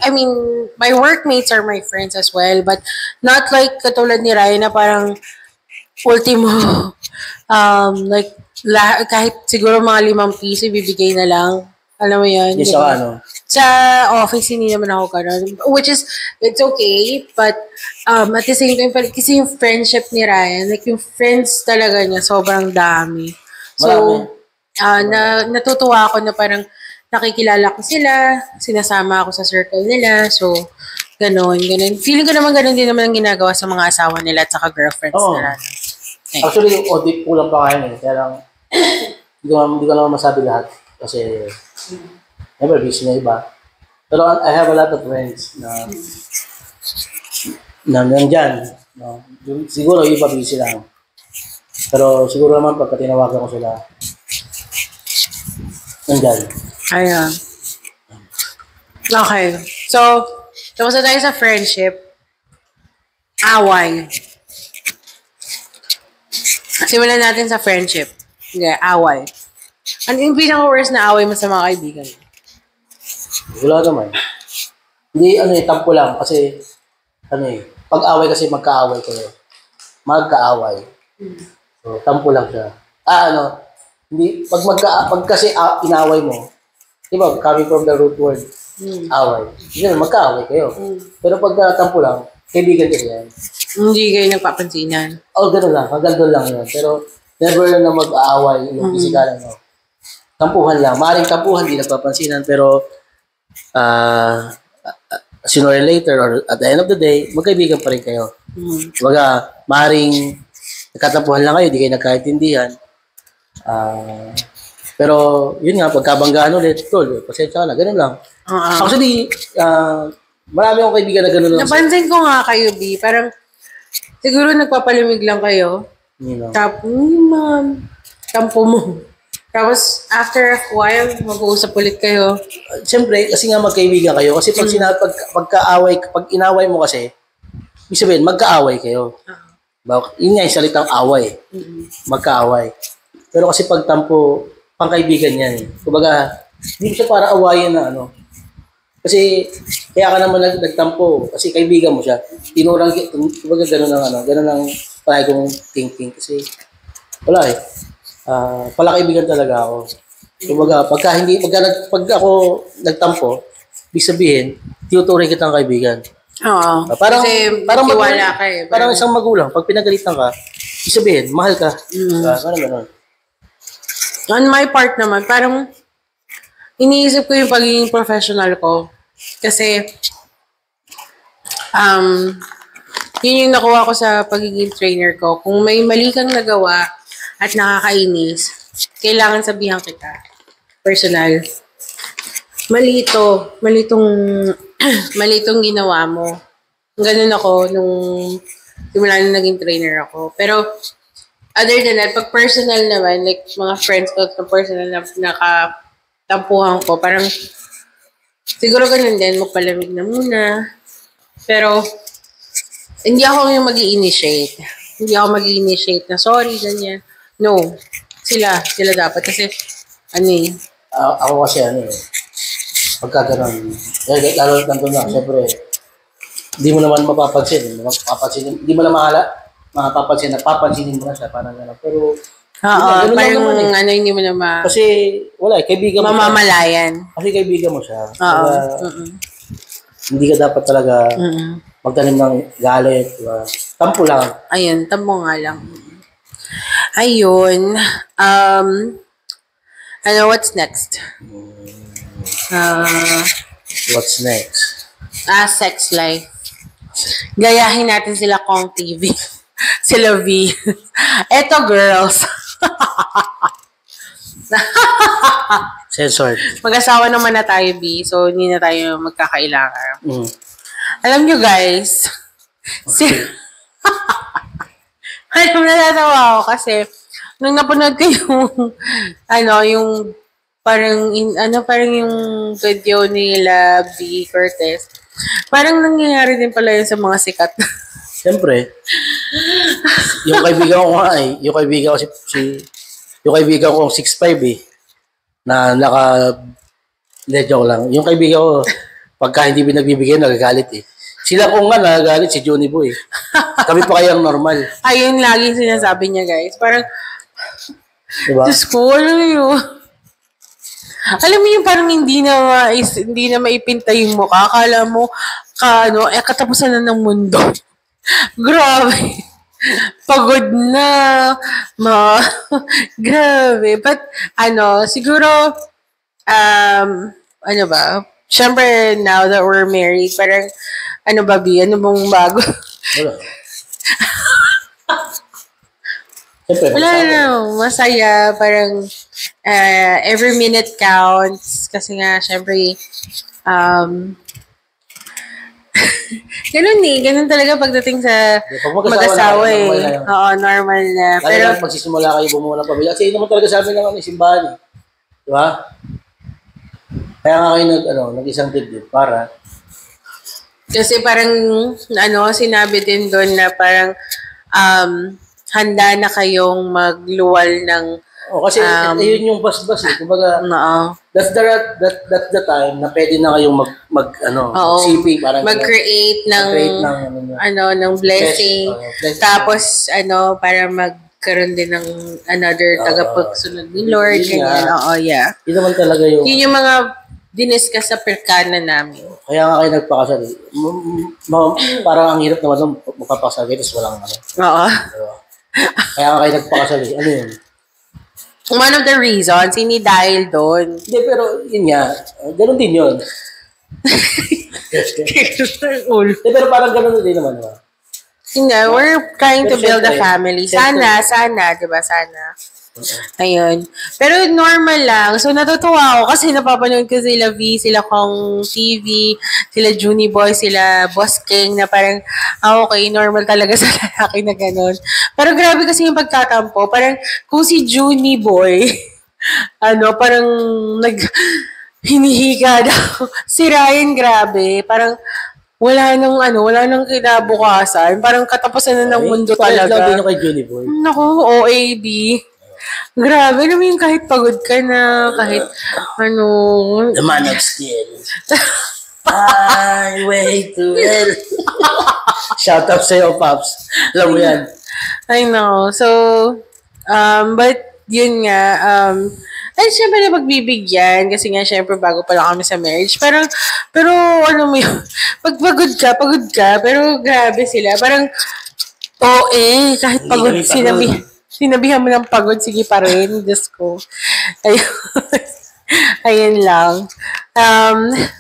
my workmates are my friends as well. But, not like katulad ni Ryan na parang ultimo, kahit siguro mga 5 piso, bibigay na lang. Alam mo yun? Yes, diba? Sa office, hindi naman ako karon. Which is, it's okay. But, at the same time, kasi yung friendship ni Ryan, like yung friends talaga niya, sobrang dami. So, natutuwa ako na parang nakikilala ko sila, sinasama ako sa circle nila, so, ganon. Feeling ko naman ganon din naman ang ginagawa sa mga asawa nila at saka girlfriends Oo. nila. Okay. Actually, yung audit kulang pa ngayon eh. Kaya lang, hindi ko naman masabi lahat. Kasi, never busy na iba. Pero I have a lot of friends na nandyan. No? Siguro iba busy lang. Pero siguro naman pagka tinawagan ko sila, nandyan. Ayun. Okay. So, tapos na tayo sa friendship. Away. Simulan natin sa friendship. Okay, away. Ano yung pinaka-worst na away mo sa mga kaibigan? Wala naman. Hindi, tampo lang. Kasi, pag-away kasi magkaaway kayo. Magkaaway. So, tampo lang siya. Hindi, pag kasi inaway mo, di ba, coming from the root word, away. Yun, magkaaway kayo. Pero pag tampo lang, kaibigan kasi yan. Hindi kayo nagpapansinan. Gano'n lang. Hanggang doon lang yun. Pero, never na mag-aaway yung physical, Tampuhan lang. Maaaring tampuhan, di nagpapansinan. Pero, sooner or later, or at the end of the day, magkaibigan pa rin kayo. Kumbaga, maaaring nagkatampuhan lang kayo, di kayo nagkaintindihan. Pero, yun nga, pagkabanggaan ulit, tol, pasensya ka na, ganun lang. Actually, marami akong kaibigan na ganun lang. Napansin ko nga kayo, B, parang siguro nagpapalamig lang kayo. Tapos, ma'am, tampo mo. Tapos, after a while, mag-uusap ulit kayo. Siyempre, kasi nga magkaibigan kayo. Kasi pag pag inaway mo kasi, ibig sabihin, magkaaway kayo. Yun nga yung salitang away. Magkaaway. Pero kasi pag tampo, pangkaibigan yan. Kumbaga, hindi siya para awayan na Kasi, kaya ka naman nagtampo. Kasi kaibigan mo siya. Kumbaga ganun ang palagi kong thinking. Kasi, wala pala kaibigan talaga ako. Kumbaga, pag ako nagtampo, ibig sabihin, tinuturing kitang kaibigan. Oo. Parang magtiwala ka eh. Parang isang magulang, pag pinagalitan ka, ibig sabihin, mahal ka. Ganun. On my part naman, parang iniisip ko yung pagiging professional ko. Kasi, yun yung nakuha ko sa pagiging trainer ko. Kung may mali kang nagawa at nakakainis, kailangan sabihan kita. Personal. Malitong ginawa mo. Ganun ako nung simula nung naging trainer ako. Pero, other than that, pag personal naman, like mga friends ko sa personal na nakatampuhan ko, parang siguro ganun din, magpalamig na muna. Pero, hindi ako yung mag-i-initiate. Hindi ako mag-i-initiate na sorry, ganyan. No. Sila dapat. Kasi, ako kasi pagka ganun, lalo nandun lang, syempre, hindi mo naman mapapansin. Hindi mo na mapapansin na papansinin mo na siya, parang gano'n. Pero, parang hindi mo na kasi, wala kaibigan mo mamamalayan. Kasi kaibigan mo siya. Hindi ka dapat talaga magtanim ng galit. Diba? Tampo lang. Ayun, tampo nga lang. Ayun. What's next? What's next? Sex life. Gayahin natin sila Kong TV. Sila V. Eto, girls. Censored. Mag-asawa naman na tayo, B. So, hindi na tayo magkakailangan. Alam nyo, guys, alam na natawa ako kasi nung napanood ko yung parang yung video nila B. Curtis, parang nangyayari din pala yun sa mga sikat. Siyempre. Yung kaibigan ko nga yung kaibigan ko 6'5" na joke lang. Yung kaibigan ko, pagka hindi binagbibigyan, nagagalit Sila ko nga nagagalit, si Johnny Boy. Kami pa kayang normal. Ayun, lagi sinasabi niya, guys. Parang, diba? Diyos ko, alam mo yung parang hindi na maipinta yung mukha. Akala mo, katapusan na ng mundo. Grabe. Pagod na. Grabe. But, siguro, ano ba? Siyempre, now that we're married, parang, ano ba, Bi? Ano bang bago? Wala. Siyempre, Wala mag-asawa. na, masaya. Parang, every minute counts. Kasi nga, siyempre, um, ganun eh. Ganun talaga pagdating sa Pag mag-asawa mag-asawa na kayo, eh. normal na yun. Oo, normal na. Lalo Pero, na magsisimula kayo bumuo ng pamilya. Kasi yun naman talaga sabi ng simbahan eh. Di ba? Kaya nga kayo nag-isang dibdib para kasi parang, sinabi din doon na parang, handa na kayong magluwal ng, kasi yun yung bas-bas eh. Kumbaga, oo. that's the time na pwede na kayong mag-CP. Mag-create ng, ng blessing. Blessing. Tapos, para magkaroon din ng another tagapagsunod ni Lord. Yun Ganyan. nga. Oo, yeah. Yun naman talaga yung... Yun yung mga diniscuss sa perkana namin. Kaya nga kayo nagpakasal eh. Parang ang hirap naman nung magpapakasal kayo, tapos walang Oo. Diba? Kaya nga kayo nagpakasal eh. Ano yun? One of the reasons, hindi dahil doon. Hindi, pero yun nga. Ganun din yun. Pero parang ganun din naman. Diba? Hindi, we're trying to build a family. Sana, diba? Sana. Ayun. Pero normal lang. So, natutuwa ako kasi napapanood ko sila V, sila Kong TV, sila Junie Boy, sila Boss King na parang, okay, normal talaga sa lalaki na gano'n. Pero grabe kasi yung pagtatampo. Parang kung si Junie Boy, parang hinihika daw. Si Ryan, grabe. Parang, wala nang kinabukasan. Parang katapusan na ng mundo talaga. Love din kay Junie Boy. Naku, OAB. Grabe naman yung kahit pagod ka na, kahit The man of steel. Highway to hell. Shout out sa'yo, Pops. Alam mo yan. I know. So, but yun nga, ay, syempre na pagbibigyan, kasi nga, syempre, bago pa lang kami sa marriage. Pero, ano mo yun, pag pagod ka, pero grabe sila. Parang, kahit pagod, sinabihan mo ng pagod, sige pa rin, Diyos ko. Ayun lang.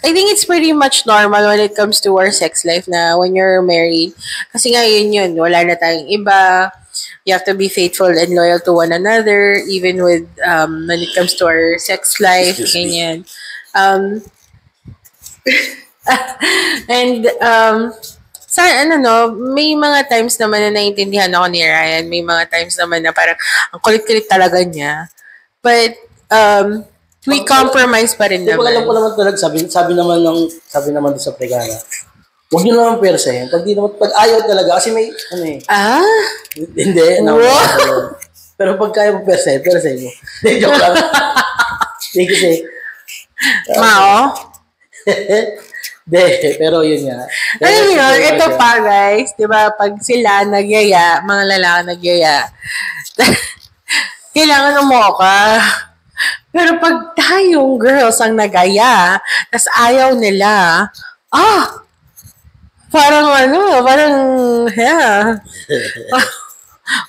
I think it's pretty much normal when it comes to our sex life na when you're married. Kasi nga yun, wala na tayong iba. You have to be faithful and loyal to one another, even with, when it comes to our sex life, ganyan. And, may mga times naman na naiintindihan ako ni Ryan. May mga times naman na parang ang kulit-kulit talaga niya. But, we compromise pa rin naman. Alam ko naman talaga, sabi naman din sa pregana, huwag nyo naman persahin. Pag ayaw talaga, kasi may, hindi. Pero pag kaya mo persahin mo. Joke lang. Hindi kasi. Mao? Hindi, pero yun nga. Alam mo yun, ito pa guys, di ba, pag sila nagyaya, mga lalaki nagyaya, kailangan umoka. Pero pag tayong girls ang nagaya, tas ayaw nila,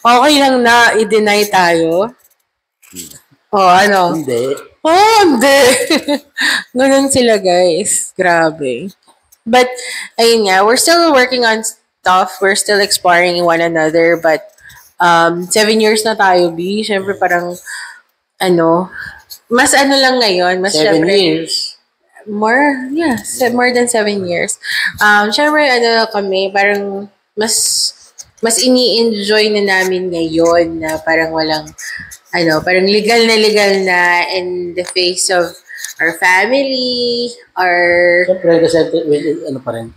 okay lang na i-deny tayo. Hindi. Hindi. Ganun sila, guys. Grabe. But, ayun nga, we're still working on stuff. We're still exploring one another. But, 7 years na tayo, B. Siyempre, parang, mas lang ngayon. Mas 7 syempre, years. More than 7 years. Siyempre, kami, parang, mas ini-enjoy na namin ngayon na parang walang, parang legal na in the face of our family, or... Siyempre, kasi pa rin.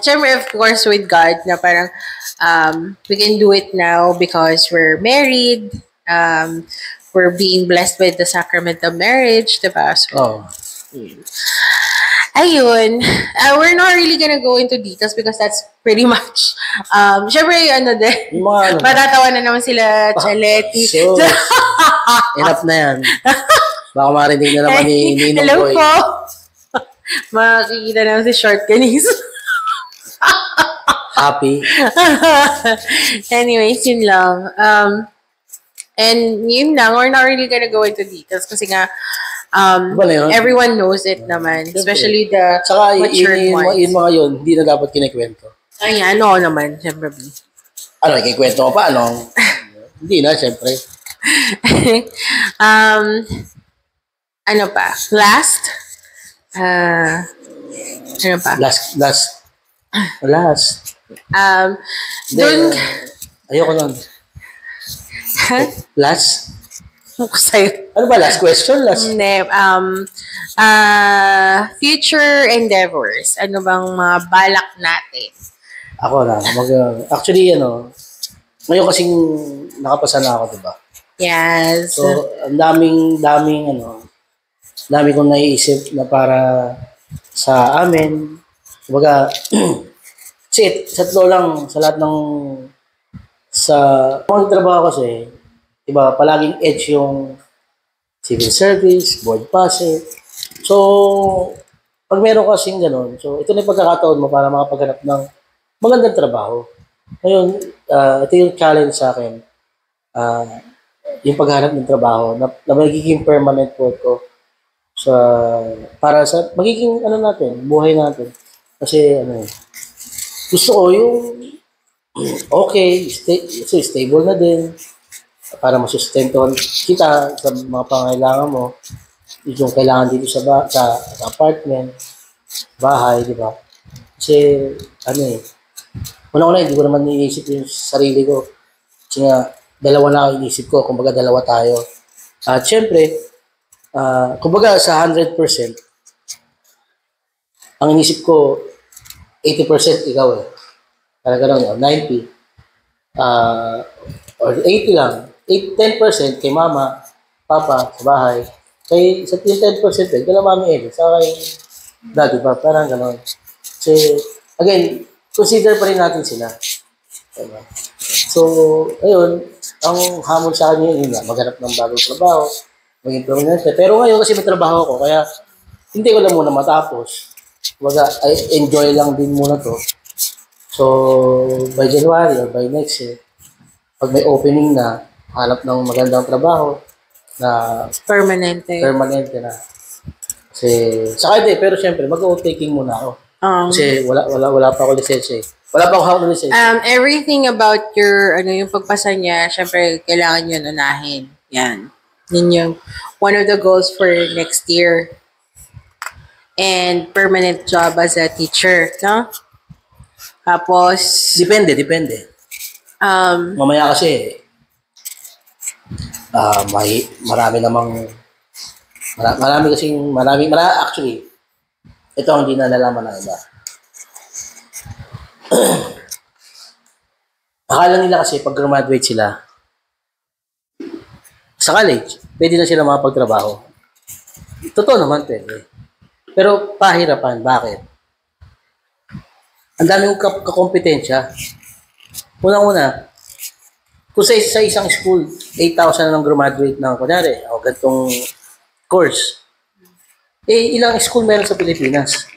Siyempre, of course, with God, na parang we can do it now because we're married, we're being blessed with the sacrament of marriage, diba? So, ayun. We're not really gonna go into details because that's pretty much, syempre, matatawa na naman sila, Chaletti. So, enough na yan. Baka marinig na naman ni Ninong Hello Boy. po. Makikita naman si Short Canis. Happy. Anyways, yun lang. And yun lang, we're not really gonna go into details kasi nga, Diba na yun? Everyone knows it naman, especially the Saka matured ones. yung mga yun, hindi na dapat kinikwento. Ayan, oo naman, syempre. Ano, kikwento ko pa, ano? Hindi na, syempre. Ano pa? Last? Ano pa? Last. Dun, Ayoko nun. Last? sa'yo. Ano ba, last question? Last? Hindi, future endeavors. Ano bang mga balak natin? Ako na. Actually, ngayon kasing nakapasa na ako, diba? Yes. So, ang daming kong naiisip na para sa amin. Kumbaga, kasi sa totoo lang, sa lahat ng mga trabaho kasi, diba, palaging edge yung civil service, board passing. So, pag meron kasing ganun, so ito na yung pagkakataon mo para makapaghanap ng magandang trabaho. Ngayon, ito yung challenge sa akin. Yung paghanap ng trabaho na magiging permanent work ko para sa magiging buhay natin. Kasi gusto ko yung okay, stable na din para masustentuhan kita sa mga pangailangan mo. Yung kailangan dito sa apartment, bahay, di ba? Kasi una-una hindi ko naman iniisip yung sarili ko. Kasi nga, dalawa na ang iniisip ko, kumbaga dalawa tayo. At syempre, kumbaga sa 100%, ang inisip ko, 80% ikaw eh. Talaga lang, 90. Or 80 lang. 10% kay mama, papa, sa bahay. Sa 10% eh, kala mami sa kay daddy pa, parang gano'n. Kasi, again, consider pa rin natin sila. Diba? So, ayun, ang hamon sa akin yun nga, maghanap ng bagong trabaho, maging permanente. Pero ngayon kasi may trabaho ko, kaya hindi ko lang muna matapos. Kumbaga, I enjoy lang din muna to. So, by January or by next year, pag may opening na, hanap ng magandang trabaho na Permanente. na. Kasi, saka hindi, pero syempre, mag-o-taking muna ako. Kasi wala pa ako lisensya eh. Wala pa ako hawak ng lisensya. Everything about yung pagpasa niya, syempre, kailangan yun unahin. Yan. Yun yung one of the goals for next year. And permanent job as a teacher, no? Tapos, Depende. Mamaya kasi, actually, ito ang hindi nalalaman ng iba. Akala nila kasi pag graduate sila sa college, pwede na sila makapagtrabaho. Totoo naman, pwede. Pero pahirapan. Bakit? Ang dami kong kakompetensya. Unang-una, kung sa isang school, 8,000 na nang graduate ng, kunyari, o gantong course, ilang school meron sa Pilipinas?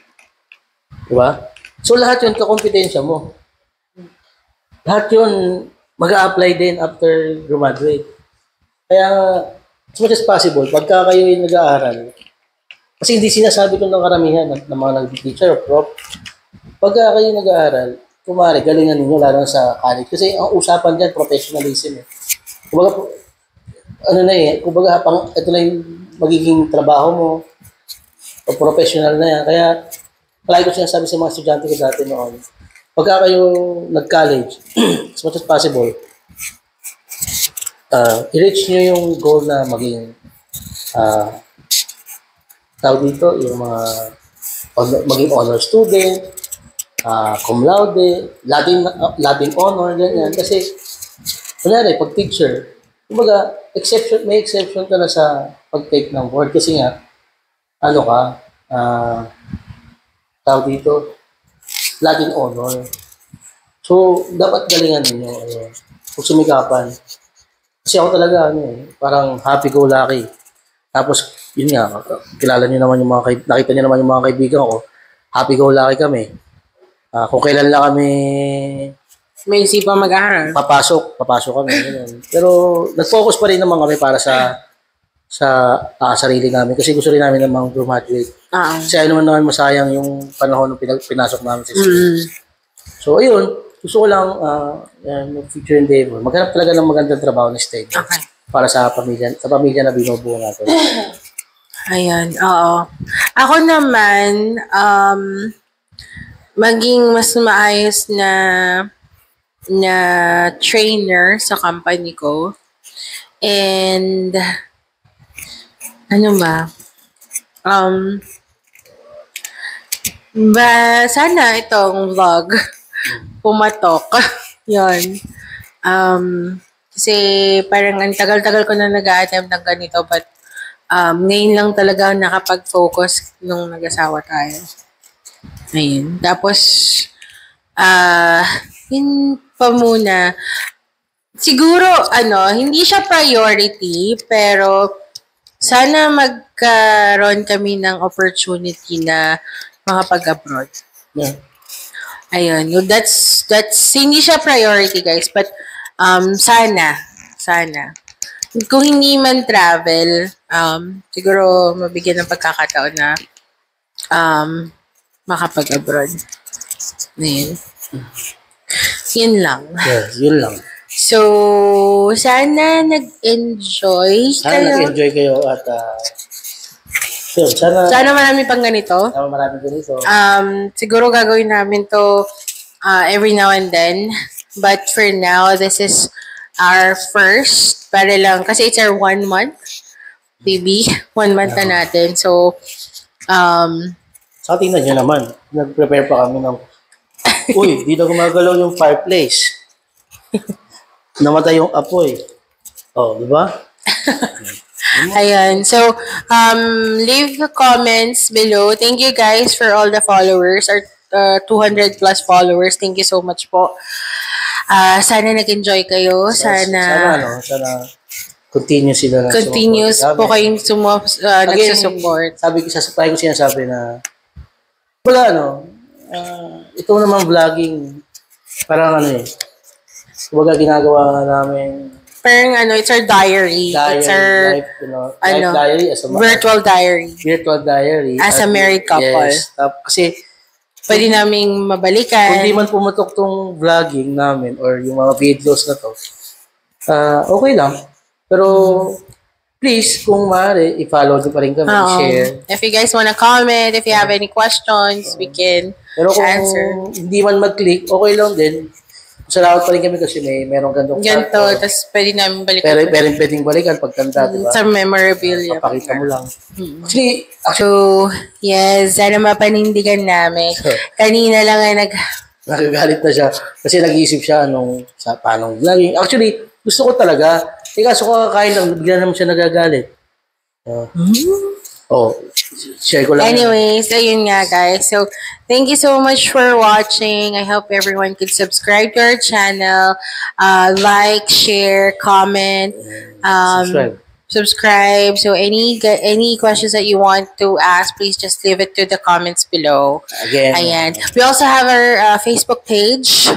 Diba? So, lahat yun kakompetensya mo. Lahat yun mag-a-apply din after graduate. Kaya, as much as possible, pagka kayo yung nag-aaral, kasi hindi sinasabi ko ng karamihan ng mga nag-teacher o prof, pagka kayo nag-aaral, kumari, galingan ninyo lalo sa college. Kasi ang usapan dyan, professionalism eh. Kumbaga, ito na yung magiging trabaho mo, o professional na yan. Kaya, palagi ko sinasabi sa mga estudyante ko dati noon, pagka kayo nag-college, as much as possible, i-reach nyo yung goal na maging tawag dito, yung mga maging honor student, cum laude, labing honor, ganyan. Kasi, kunyari, pag teacher, kumbaga, may exception ka na sa pag-take ng board. Kasi nga, tawag dito, laging honor. So, dapat galingan ninyo. Kung sumikapan. Kasi ako talaga, parang happy-go-lucky. Tapos, yun nga, kilala niyo naman nakita niyo naman yung mga kaibigan ko, happy-go-lucky kami. Kung kailan lang kami may isipang mag-aaral. papasok kami. Ganun. Pero, nag-focus pa rin naman kami para sa sa sarili namin kasi gusto rin namin namang graduate. Kasi ano naman masayang yung panahon ng pinasok namin sa school. So, ayun, gusto ko lang yung future endeavor. Maghanap talaga ng magandang trabaho na stable. Para sa pamilya na binubuo natin. Ayan, oo. Ako naman, maging mas maayos na trainer sa company ko. And, ano ba? Sana itong vlog pumatok. Yun. Kasi parang ang tagal-tagal ko na nag-a-attempt ng ganito but ngayon lang talaga nakapag-focus nung nag-asawa tayo. Ayun. Tapos, yun pa muna. Siguro, hindi siya priority, pero sana magkaroon kami ng opportunity na makapag-abroad. Yeah. Ayun. That's hindi siya priority, guys, but sana. Kung hindi man travel, siguro mabigyan ng pagkakataon na makapag-abroad. Ayun. Yun lang. Yeah, yun lang. So, sana nag-enjoy kayo at yun, sana marami pang ganito. Siguro gagawin namin to every now and then. But for now, this is our first. Para lang, kasi it's our 1 month. Baby, 1 month na natin. So, sa tingnan nyo naman, nag-prepare pa kami ng uy, dito gumagalaw yung fireplace. Namatay yung apoy. Oh, di ba? Ayan. So, leave the comments below. Thank you guys for all the followers. Our 200 plus followers. Thank you so much po. Sana nag-enjoy kayo. Sana continue sila na continuous po kayong nagsusupport. Sabi ko sinasabi na ito naman vlogging parang kumbaga ginagawa namin parang it's our diary. It's our life diary as a virtual diary. As a married couple. Yes. Kasi pwede naming mabalikan. Kung di man pumutok tong vlogging namin or yung mga videos na to, okay lang. Pero please, kung maaari, i-follow nyo pa rin kami, share. If you guys wanna comment, if you have any questions, we can answer. Pero kung hindi man mag-click, okay lang din. Salamat pa rin kami kasi merong ganito. Tapos pwede namin balikan. Pwedeng balikan pagtanda, diba? Sa memorabilia. Papakita mo lang. Actually, yes, sana mapanindigan namin. Kanina lang ay nagagalit na siya. Kasi nag-iisip siya paano vlogging. Actually, gusto ko talaga. Kaso kakain lang, bigla naman siya nagagalit. Share ko lang. Anyways, ayun nga guys. So, thank you so much for watching. I hope everyone could subscribe to our channel. Like, share, comment. Subscribe. So, any questions that you want to ask, please just leave it to the comments below. Again. Ayan. We also have our Facebook page.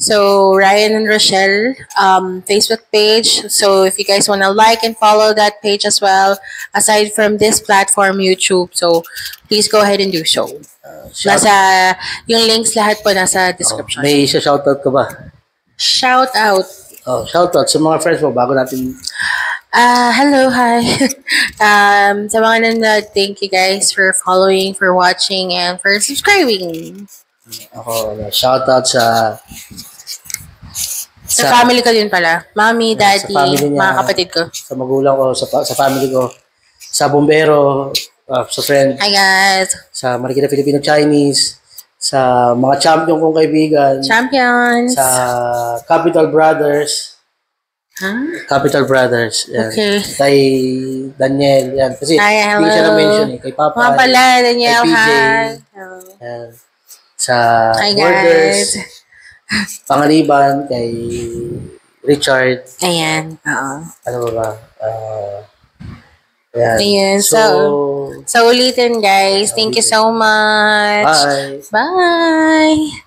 So, Ryan and Rochelle Facebook page. So, if you guys want to like and follow that page as well, aside from this platform, YouTube. So, please go ahead and do so. Yung links lahat po nasa description. May shoutout ka ba? Shoutout. Shoutout sa mga friends mo bago natin... Hello, hi. Sa mga nanonood, thank you guys for following, for watching, and for subscribing. Ako, shoutout sa family ko din pala. Mommy, daddy, mga kapatid ko. Sa magulang ko, sa family ko. Sa bombero, sa friend. Hi guys. Sa Marikina Filipino-Chinese. Sa mga champion kong kaibigan. Champions. Sa Capital Brothers. Capital Brothers. Yan. Okay. Kay Daniel. Yan. Kasi hindi ko siya na-mention Kay Papa. Mga pala, Daniel. Kay PJ. Hi. Sa hi Borders. Pangaliban. Kay Richard. Ayan. Ano ba? Yan. Ayan. So ulitin guys. Thank you so much. Bye. Bye.